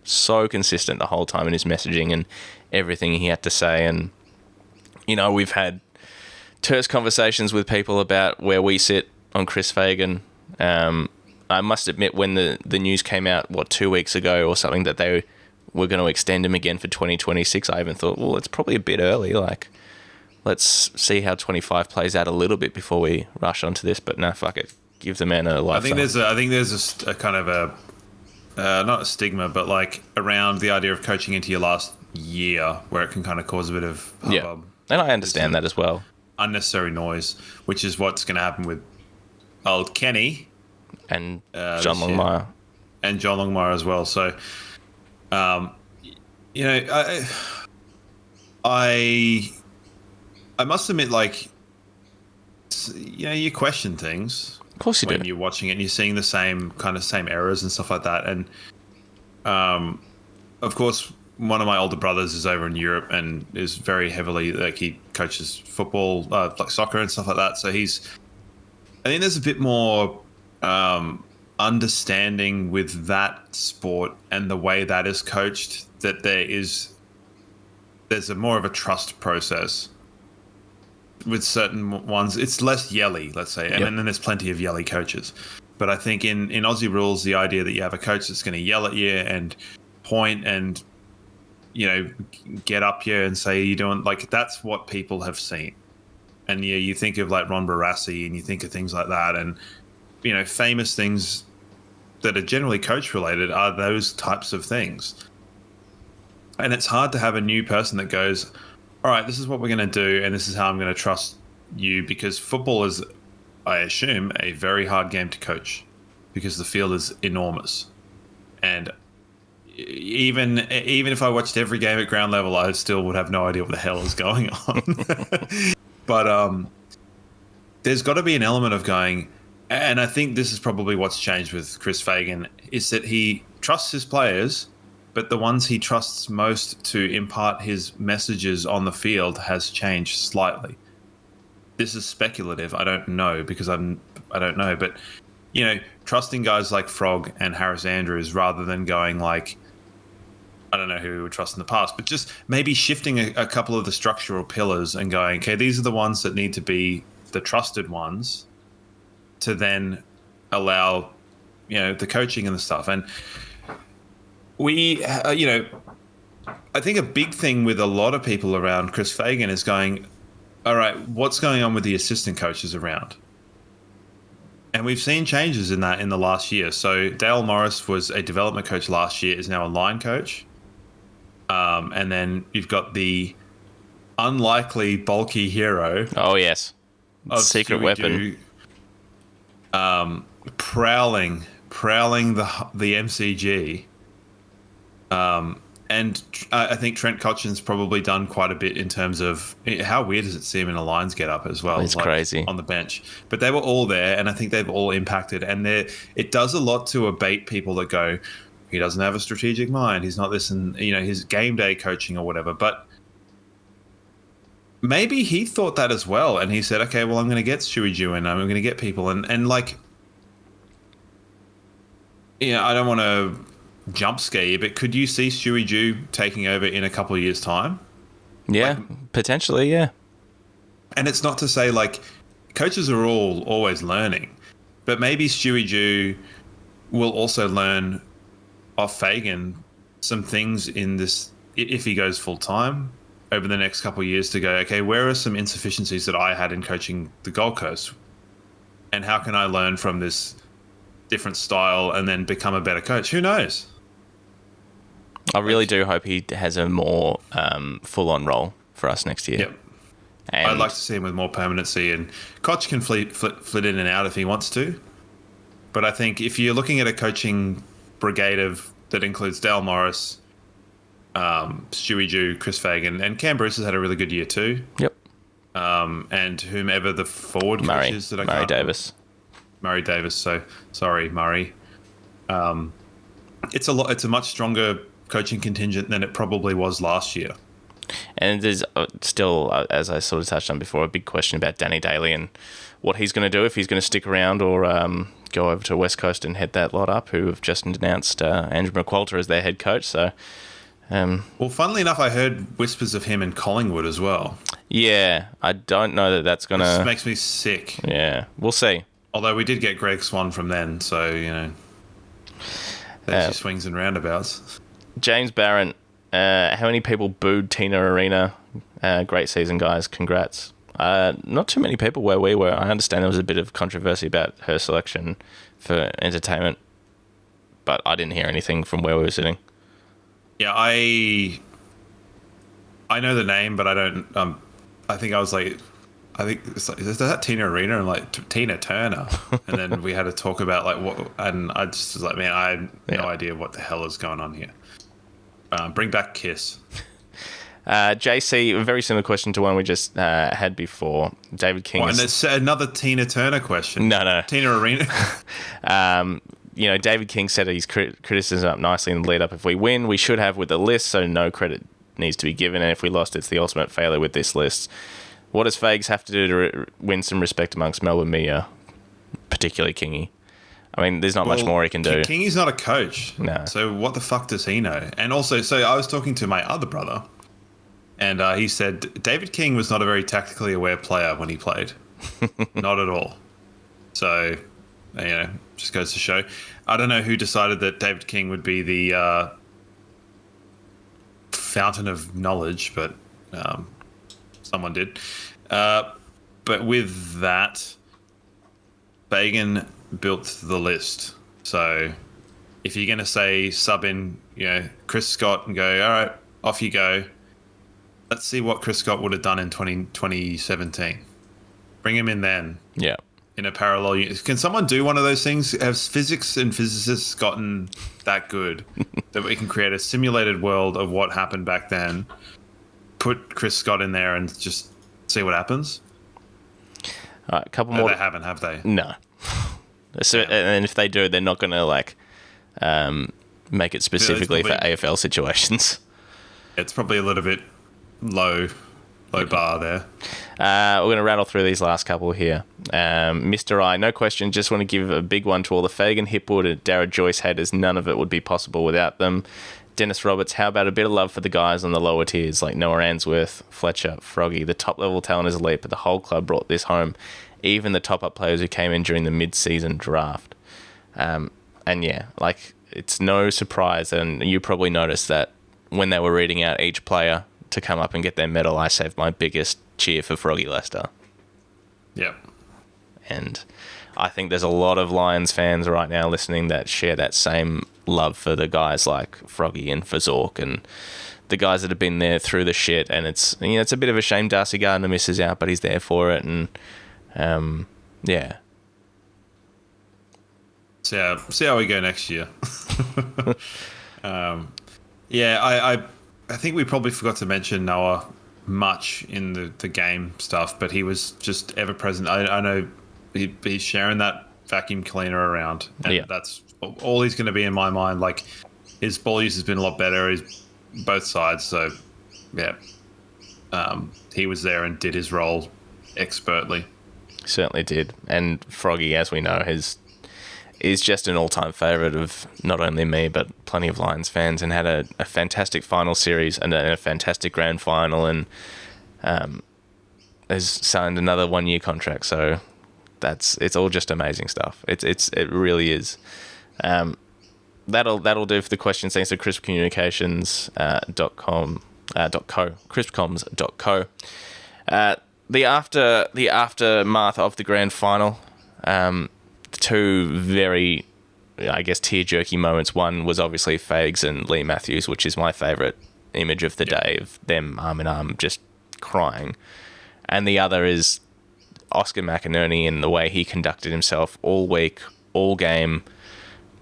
So consistent the whole time in his messaging and everything he had to say. And we've had terse conversations with people about where we sit on Chris Fagan. I must admit, when the news came out, 2 weeks ago or something, that they were going to extend him again for 2026, I even thought, well, it's probably a bit early. Like, let's see how 25 plays out a little bit before we rush onto this. But no, fuck it. Give the man a lifetime. I think there's a kind of a not a stigma, but like around the idea of coaching into your last year, where it can kind of cause a bit of hubbub. Yeah. And I understand that as well. Unnecessary noise, which is what's going to happen with old Kenny and John Longmire. And John Longmire as well. So, I must admit, like, you question things. Of course you do. When you're watching it and you're seeing the same errors and stuff like that. And, of course, one of my older brothers is over in Europe and is very heavily, like, he coaches football, like soccer and stuff like that. So I think there's a bit more understanding with that sport and the way that is coached, that there's a more of a trust process. With certain ones, it's less yelly, let's say, and then there's plenty of yelly coaches. But I think in Aussie rules, the idea that you have a coach that's going to yell at you and point and get up here and say you're doing, like, that's what people have seen. And you think of like Ron Barassi and you think of things like that, and famous things that are generally coach related are those types of things. And it's hard to have a new person that goes, all right, this is what we're going to do, and this is how I'm going to trust you, because football is, I assume, a very hard game to coach because the field is enormous. And even if I watched every game at ground level, I still would have no idea what the hell is going on. But there's got to be an element of going, and I think this is probably what's changed with Chris Fagan, is that he trusts his players, but the ones he trusts most to impart his messages on the field has changed slightly. This is speculative. I don't know because I don't know, but trusting guys like Frog and Harris Andrews rather than going like, I don't know who we would trust in the past, but just maybe shifting a couple of the structural pillars and going, okay, these are the ones that need to be the trusted ones to then allow, the coaching and the stuff. And we, I think a big thing with a lot of people around Chris Fagan is going, all right, what's going on with the assistant coaches around? And we've seen changes in that in the last year. So Dale Morris was a development coach last year, is now a line coach. And then you've got the unlikely bulky hero. Oh, yes. Secret Stewie weapon. Prowling the MCG. And I think Trent Cotchin's probably done quite a bit in terms of how weird does it see him in a Lions get up as well. It's crazy. On the bench. But they were all there, and I think they've all impacted. And it does a lot to abate people that go, he doesn't have a strategic mind. He's not this, and his game day coaching or whatever. But maybe he thought that as well, and he said, okay, well, I'm going to get Stewie Jew in. I'm going to get people. And like, I don't want to jump scare you, but could you see Stewie Jew taking over in a couple of years' time? Yeah, potentially, yeah. And it's not to say like coaches are always learning, but maybe Stewie Jew will also learn off Fagan some things in this if he goes full time over the next couple of years to go, okay, where are some insufficiencies that I had in coaching the Gold Coast, and how can I learn from this different style and then become a better coach? Who knows? I really do hope he has a more full-on role for us next year. Yep. And I'd like to see him with more permanency, and Koch can flit in and out if he wants to. But I think if you're looking at a coaching brigade that includes Dale Morris, Stewie Jew, Chris Fagan, and Cam Bruce has had a really good year too. Yep. And whomever the forward coach is that I Murray can't... Davis. Murray Davis. So sorry, Murray. It's a much stronger coaching contingent than it probably was last year. And there's still, as I sort of touched on before, a big question about Danny Daly and what he's going to do, if he's going to stick around or go over to West Coast and head that lot up, who have just announced Andrew McQualter as their head coach. So, well, funnily enough, I heard whispers of him in Collingwood as well. Yeah, I don't know that that's going to... This makes me sick. Yeah, we'll see. Although we did get Greg Swan from then, so, that's just swings and roundabouts. James Barron, how many people booed Tina Arena? Great season, guys. Congrats. Not too many people where we were. I understand there was a bit of controversy about her selection for entertainment, but I didn't hear anything from where we were sitting. Yeah, I know the name, but I don't. I think I was like, it's like, is that Tina Arena? And like Tina Turner, and then we had to talk about like what, and I just was like, man, I had no idea what the hell is going on here. Bring back Kiss. JC, a very similar question to one we just had before. David King. And it's another Tina Turner question. No. Tina Arena. David King set his criticism up nicely in the lead up. If we win, we should have with the list, so no credit needs to be given. And if we lost, it's the ultimate failure with this list. What does Fags have to do to win some respect amongst Melbourne media, particularly Kingy? I mean, there's not much more he can do. Kingy's not a coach. No. So what the fuck does he know? And also, so I was talking to my other brother, and he said David King was not a very tactically aware player when he played. Not at all. So, just goes to show. I don't know who decided that David King would be the fountain of knowledge, but someone did. But with that, Fagan built the list. So if you're going to say sub in, Chris Scott and go, all right, off you go. Let's see what Chris Scott would have done in 2017. Bring him in then. Yeah. In a parallel. Can someone do one of those things? Have physics and physicists gotten that good that we can create a simulated world of what happened back then, put Chris Scott in there and just see what happens? All right, a couple No, more. they haven't, have they? No. So, and if they do, they're not going to make it specifically for AFL situations. It's probably a little bit low bar there. We're going to rattle through these last couple here. Mr. I, no question, just want to give a big one to all the Fagan, Hipwood, and Darragh Joyce haters. None of it would be possible without them. Dennis Roberts, how about a bit of love for the guys on the lower tiers like Noah Answorth, Fletcher, Froggy? The top level talent is elite, but the whole club brought this home. Even the top-up players who came in during the mid-season draft. And yeah, it's no surprise, and you probably noticed that when they were reading out each player to come up and get their medal, I saved my biggest cheer for Froggy Lester. Yep. And I think there's a lot of Lions fans right now listening that share that same love for the guys like Froggy and Fazork and the guys that have been there through the shit. And it's a bit of a shame Darcy Gardner misses out, but he's there for it. And yeah. See how we go next year. I think we probably forgot to mention Noah much in the game stuff, but he was just ever present. I know he's sharing that vacuum cleaner around, and that's all he's going to be in my mind. Like, his ball use has been a lot better. He's both sides, so yeah. He was there and did his role expertly. Certainly did. And Froggy, as we know, is just an all-time favourite of not only me, but plenty of Lions fans, and had a fantastic final series and a fantastic grand final, and has signed another 1-year contract. So it's all just amazing stuff. It really is. That'll do for the questions. Thanks to crispcommunications.co. The aftermath of the grand final, two very, I guess, tear-jerky moments. One was obviously Fags and Lee Matthews, which is my favourite image of the day, of them arm in arm just crying. And the other is Oscar McInerney and the way he conducted himself all week, all game,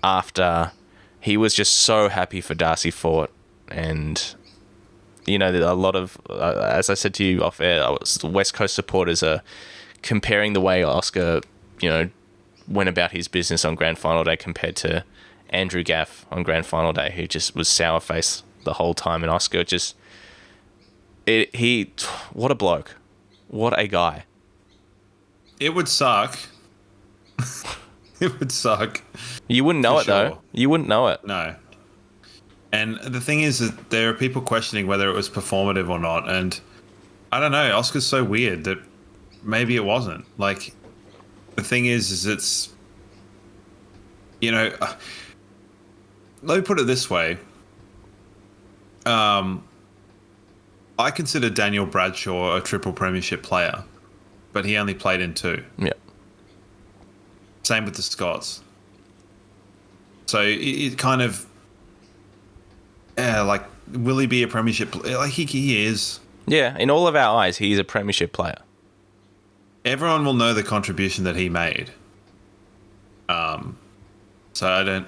after he was just so happy for Darcy Fort. And a lot of, as I said to you off air, West Coast supporters are comparing the way Oscar, went about his business on Grand Final Day compared to Andrew Gaff on Grand Final Day, who just was sour face the whole time. And Oscar what a bloke. What a guy. It would suck. It would suck. You wouldn't know it, though. You wouldn't know it. No. And the thing is that there are people questioning whether it was performative or not. And I don't know. Oscar's so weird that maybe it wasn't. Like, the thing is it's, let me put it this way. I consider Daniel Bradshaw a triple premiership player, but he only played in 2. Yeah. Same with the Scots. So it kind of, will he be a premiership player? Like, he is. Yeah, in all of our eyes, he's a premiership player. Everyone will know the contribution that he made. So I don't,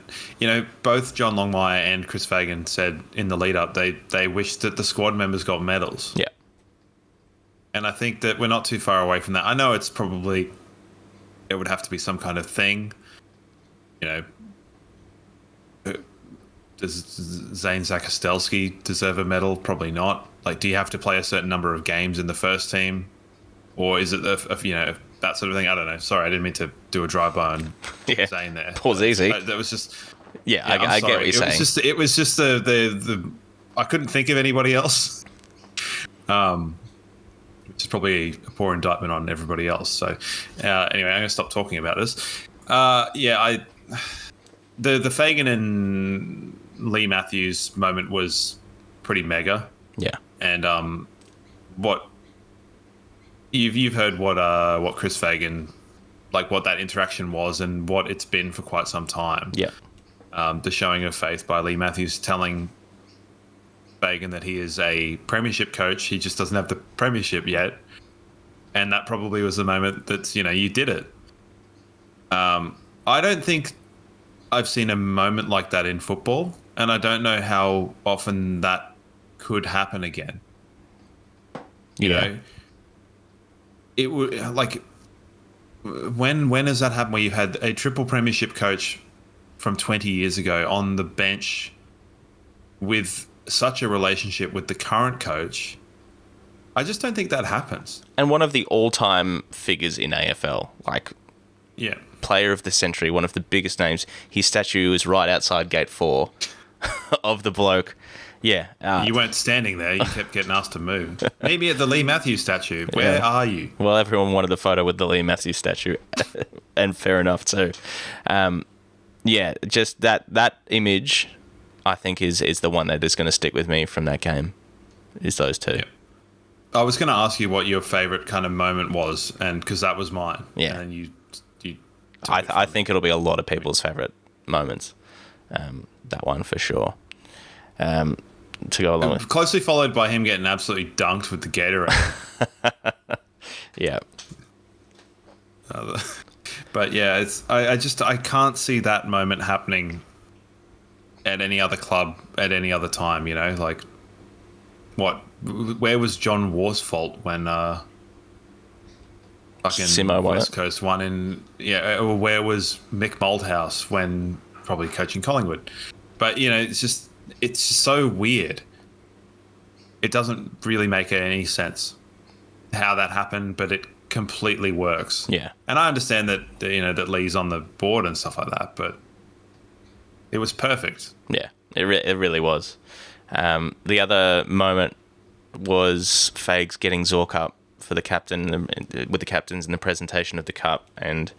both John Longmire and Chris Fagan said in the lead up, they wished that the squad members got medals. Yeah. And I think that we're not too far away from that. I know it would have to be some kind of thing. Does Zane Zakostelski deserve a medal? Probably not. Like, do you have to play a certain number of games in the first team? Or is it, that sort of thing? I don't know. Sorry, I didn't mean to do a drive-by on Zane there. Pause easy. That was just... Yeah, I get what you're saying. It was just the I couldn't think of anybody else. Which is probably a poor indictment on everybody else. So anyway, I'm going to stop talking about this. The Fagan and Lee Matthews moment was pretty mega. Yeah. And what you've heard what Chris Fagan, like, what that interaction was and what it's been for quite some time. Yeah. The showing of faith by Lee Matthews telling Fagan that he is a premiership coach. He just doesn't have the premiership yet. And that probably was the moment that, you did it. I don't think I've seen a moment like that in football. And I don't know how often that could happen again. You know? It would, like, when has that happened where you've had a triple premiership coach from 20 years ago on the bench with such a relationship with the current coach? I just don't think that happens. And one of the all-time figures in AFL, like Yeah. player of the century, one of the biggest names. His statue is right outside gate 4 of the bloke. Yeah. You weren't standing there. You kept getting asked to move. Maybe at the Lee Matthews statue. Where are you? Well, everyone wanted the photo with the Lee Matthews statue, and fair enough too. Yeah, just that image, I think, is the one that is going to stick with me from that game, is those two. Yeah. I was going to ask you what your favourite kind of moment was, and because that was mine. Yeah. And you I think it'll be a lot of people's favourite moments. That one for sure. To go along with. Closely followed by him getting absolutely dunked with the Gatorade. Yeah. But yeah, I can't see that moment happening at any other club at any other time. You know, like where was John Worsfold when fucking Simo won West it. Coast won in or where was Mick Malthouse when probably coaching Collingwood? But you know, it's just so weird. It doesn't really make any sense how that happened, but it completely works. Yeah. And I understand that that Lee's on the board and stuff like that, but it was perfect. Yeah, it really was. The other moment was Fags getting Zork up for the captain with the captains in the presentation of the cup, and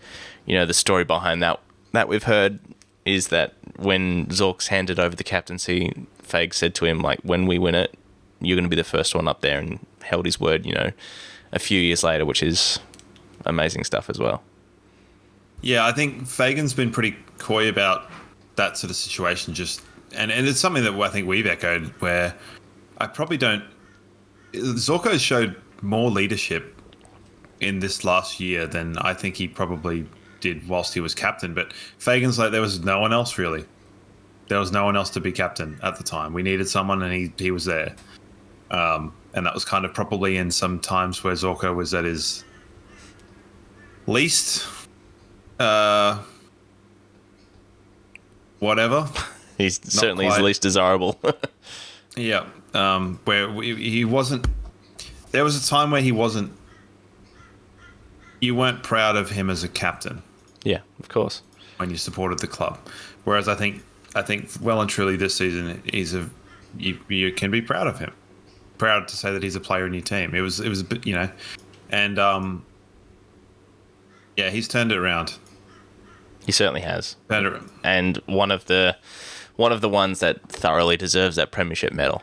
the story behind that we've heard is that when Zork's handed over the captaincy, Fags said to him, like, when we win it, you're going to be the first one up there, and held his word, a few years later, which is amazing stuff as well. Yeah, I think Fagan's been pretty coy about that sort of situation, and it's something that I think we've echoed, where I probably don't... Zorko showed more leadership in this last year than I think he probably did whilst he was captain, but Fagan's like, there was no one else really. There was no one else to be captain at the time. We needed someone, and he was there. And that was kind of probably in some times where Zorko was at his least... whatever. He's certainly his least desirable. Yeah. Where he wasn't... There was a time where he wasn't... You weren't proud of him as a captain. Yeah, of course. When you supported the club. Whereas I think well and truly this season, you can be proud of him. Proud to say that he's a player in your team. It was a bit, and yeah, he's turned it around. He certainly has. Turned it around. And one of the ones that thoroughly deserves that premiership medal.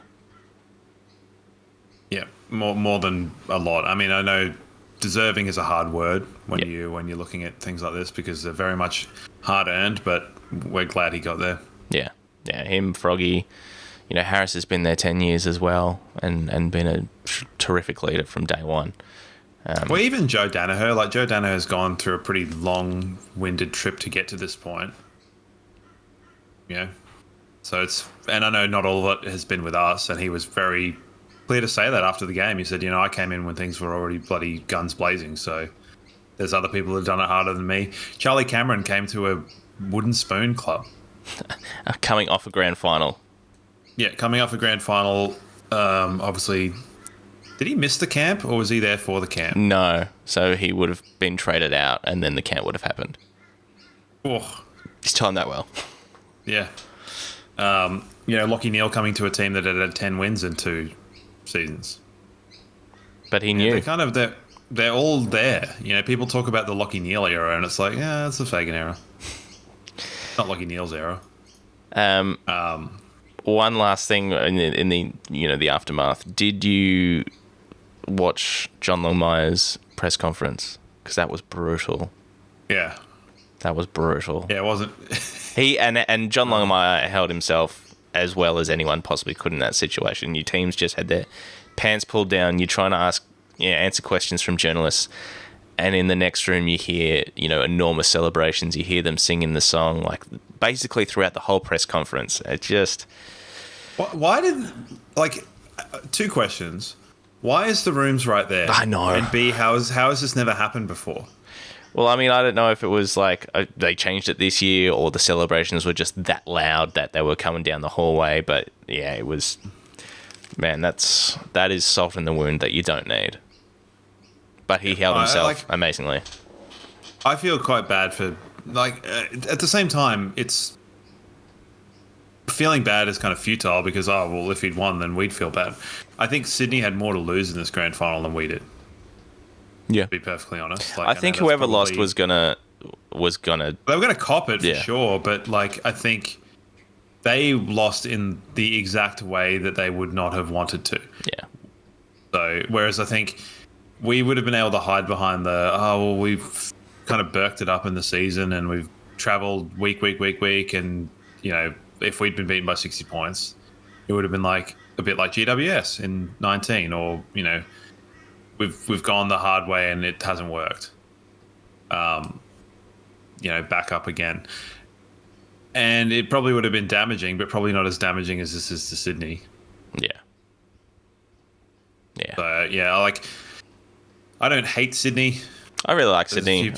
Yeah, more than a lot. I mean, I know deserving is a hard word when you're looking at things like this, because they're very much hard earned, but we're glad he got there. Yeah. Him, Froggy. Harris has been there 10 years as well, and been a terrific leader from day one. Well, even Joe Danaher. Like, Joe Danaher's gone through a pretty long-winded trip to get to this point. So and I know not all of it has been with us, and he was very clear to say that after the game. He said, I came in when things were already bloody guns blazing, so there's other people who've done it harder than me. Charlie Cameron came to a wooden spoon club. Coming off a grand final. Yeah, coming off a grand final. Obviously, did he miss the camp, or was he there for the camp? No, so he would have been traded out, and then the camp would have happened. Oh, he's timed that well. Yeah. Lockie Neal coming to a team that had 10 wins in 2 seasons. But he knew. They're all there. People talk about the Lockie Neal era, and it's like, yeah, it's the Fagan era. Not Lockie Neal's era. One last thing in the aftermath. Did you watch John Longmire's press conference? Because that was brutal. Yeah. That was brutal. Yeah, it wasn't. He and John Longmire held himself as well as anyone possibly could in that situation. Your teams just had their pants pulled down. You're trying to answer questions from journalists, and in the next room you hear enormous celebrations. You hear them singing the song like basically throughout the whole press conference. It just... Why did... Like, 2 questions. Why is the rooms right there? I know. And B, how has this never happened before? Well, I mean, I don't know if it was like they changed it this year or the celebrations were just that loud that they were coming down the hallway. But yeah, it was. Man, that is salt in the wound that you don't need. But he held himself amazingly. I feel quite bad for at the same time, it's feeling bad is kind of futile because if he'd won, then we'd feel bad. I think Sydney had more to lose in this grand final than we did. Yeah, to be perfectly honest. I think whoever lost was gonna. They were gonna cop it for sure, but I think they lost in the exact way that they would not have wanted to. Yeah. So whereas I think we would have been able to hide behind we've kind of burked it up in the season and we've travelled week, and if we'd been beaten by 60 points, it would have been a bit like GWS in 19, or we've gone the hard way and it hasn't worked. Back up again. And it probably would have been damaging, but probably not as damaging as this is to Sydney. Yeah. Yeah. So, I don't hate Sydney. I really like Sydney. Few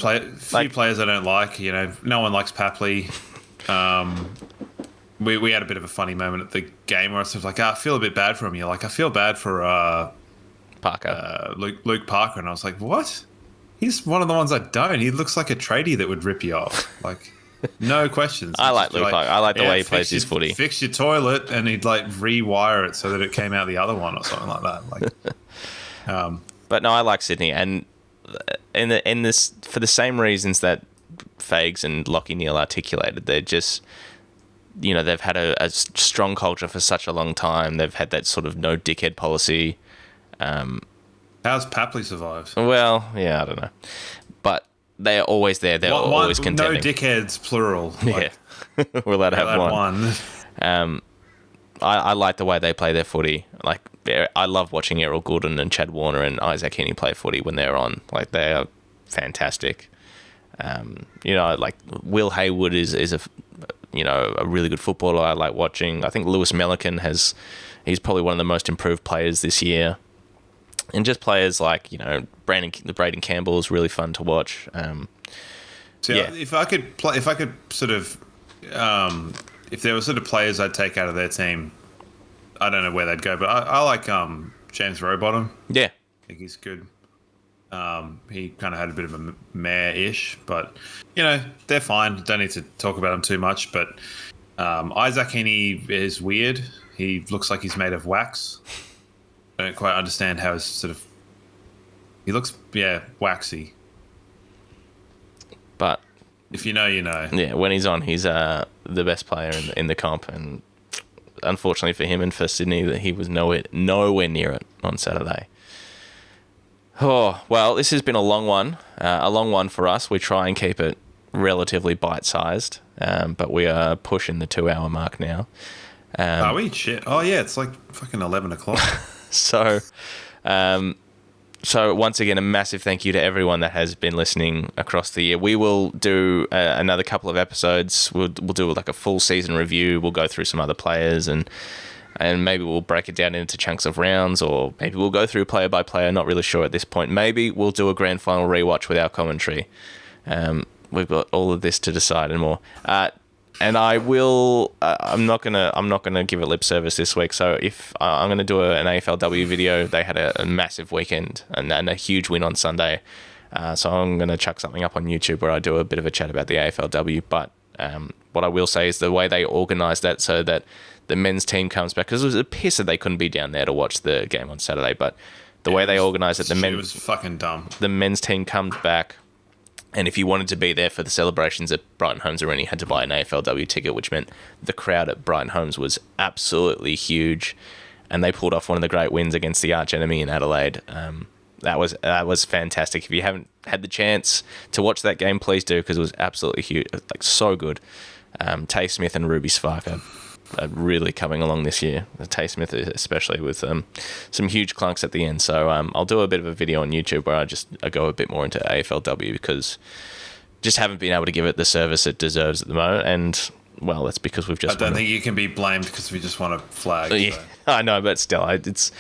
players I don't like. No one likes Papley. We had a bit of a funny moment at the game where I was like, I feel a bit bad for him. You're like, I feel bad for Parker. Luke Parker. And I was like, what? He's one of the ones I don't. He looks like a tradie that would rip you off. No questions. I like Luke Parker. I like the way he plays his footy. Fix your toilet, and he'd rewire it so that it came out the other one or something like that. But no, I like Sydney, and in this for the same reasons that Fags and Lachie Neale articulated. They're just, they've had a strong culture for such a long time. They've had that sort of no dickhead policy. How's Papley survived? Well, yeah, I don't know, but they're always there. They're always contending. No dickheads, plural. Yeah, we're allowed to have one. I like the way they play their footy. I love watching Errol Goulden and Chad Warner and Isaac Heaney play footy when they're on. They are fantastic. Will Haywood is a really good footballer. I like watching. I think Lewis Melican he's probably one of the most improved players this year. And just players like, Braden Campbell is really fun to watch. If I could sort of, if there were sort of players I'd take out of their team, I don't know where they'd go, but I like James Rowbottom. Yeah, I think he's good. He kind of had a bit of a mare-ish, but they're fine. Don't need to talk about them too much. But Isaac Heaney is weird. He looks like he's made of wax. I don't quite understand how he looks, waxy. But if you know, you know. Yeah, when he's on, he's the best player in the comp, and unfortunately for him and for Sydney, that he was nowhere near it on Saturday. Oh, well, this has been a long one for us. We try and keep it relatively bite-sized, but we are pushing the 2-hour mark now. Are we? Shit. Oh, yeah, it's fucking 11 o'clock. So once again, a massive thank you to everyone that has been listening across the year. We will do another couple of episodes. We'll do a full season review. We'll go through some other players and maybe we'll break it down into chunks of rounds, or maybe we'll go through player by player. Not really sure at this point. Maybe we'll do a grand final rewatch with our commentary. We've got all of this to decide and more. And I will. I'm not gonna give it lip service this week. So if I'm gonna do an AFLW video, they had a massive weekend and a huge win on Sunday. So I'm gonna chuck something up on YouTube where I do a bit of a chat about the AFLW. But what I will say is the way they organised that so that the men's team comes back, because it was a piss that they couldn't be down there to watch the game on Saturday. But the way they organised it, it was fucking dumb. The men's team comes back. And if you wanted to be there for the celebrations at Brighton Homes Arena, you had to buy an AFLW ticket, which meant the crowd at Brighton Homes was absolutely huge. And they pulled off one of the great wins against the arch enemy in Adelaide. That was fantastic. If you haven't had the chance to watch that game, please do, because it was absolutely huge, so good. Tay Smith and Ruby Spark are really coming along this year. Tay Smith especially, with some huge clunks at the end. So I'll do a bit of a video on YouTube where I go a bit more into AFLW, because just haven't been able to give it the service it deserves at the moment. And well, that's because we've just. I don't think you can be blamed because we just want to flag. Yeah, so. I know, but still, it's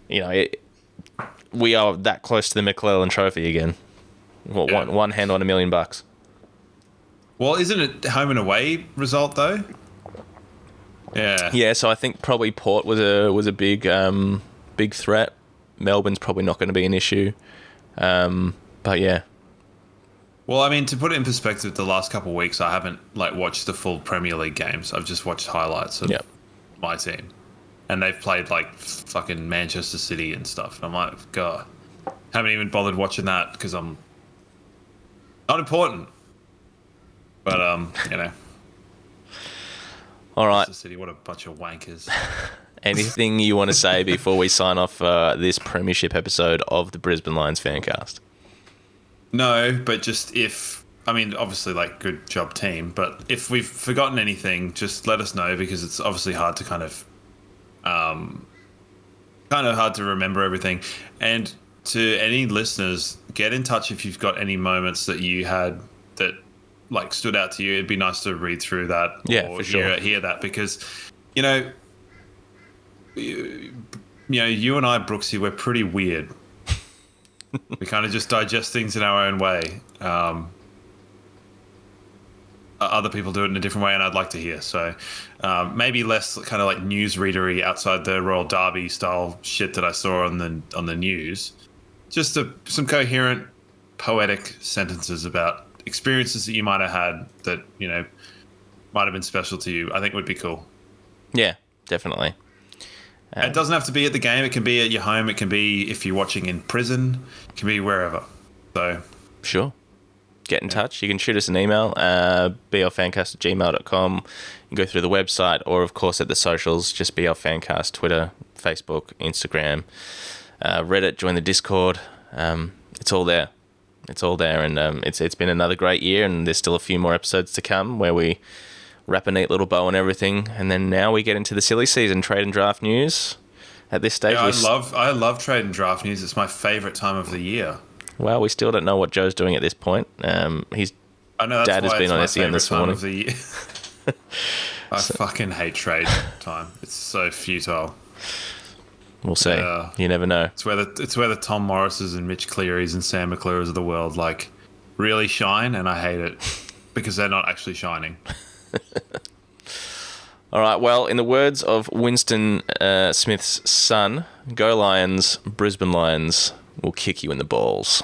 we are that close to the McClellan Trophy again. What, Yeah. one hand on $1 million? Well, isn't it home and away result though? Yeah. Yeah, so I think probably Port was a big threat. Melbourne's probably not going to be an issue. But yeah. Well, I mean, to put it in perspective, the last couple of weeks I haven't watched the full Premier League games. I've just watched highlights of my team, and they've played fucking Manchester City and stuff. And I'm like, God, haven't even bothered watching that because I'm not important. But All right. Manchester City, what a bunch of wankers. Anything you want to say before we sign off this premiership episode of the Brisbane Lions Fancast? No, but just obviously, good job, team. But if we've forgotten anything, just let us know, because it's obviously hard to kind of hard to remember everything. And to any listeners, get in touch if you've got any moments that you had that stood out to you. It'd be nice to read through that. Yeah, or for sure. Hear that, because you and I, Brooksy, we're pretty weird. We kind of just digest things in our own way. Other people do it in a different way, and I'd like to hear. So maybe less kind of newsreadery outside the Royal Derby style shit that I saw on the news. Just some coherent, poetic sentences about experiences that you might have had that might have been special to you. I think would be cool. Yeah, definitely. It doesn't have to be at the game. It can be at your home. It can be if you're watching in prison. It can be wherever. So sure. Get in touch. You can shoot us an email, blfancast@gmail.com. You can go through the website, or of course at the socials, just blfancast, Twitter, Facebook, Instagram, Reddit, join the Discord. It's all there. It's all there, and it's been another great year, and there's still a few more episodes to come where we wrap a neat little bow on everything, and then now we get into the silly season, trade and draft news. At this stage, yeah, I love trade and draft news. It's my favourite time of the year. Well, we still don't know what Joe's doing at this point. His dad has been on SEN this morning. I fucking hate trade time. It's so futile. We'll see. You never know. It's where the Tom Morrises and Mitch Clearys and Sam McClure's of the world really shine, and I hate it because they're not actually shining. All right, well, in the words of Winston Smith's son, go Lions, Brisbane Lions will kick you in the balls.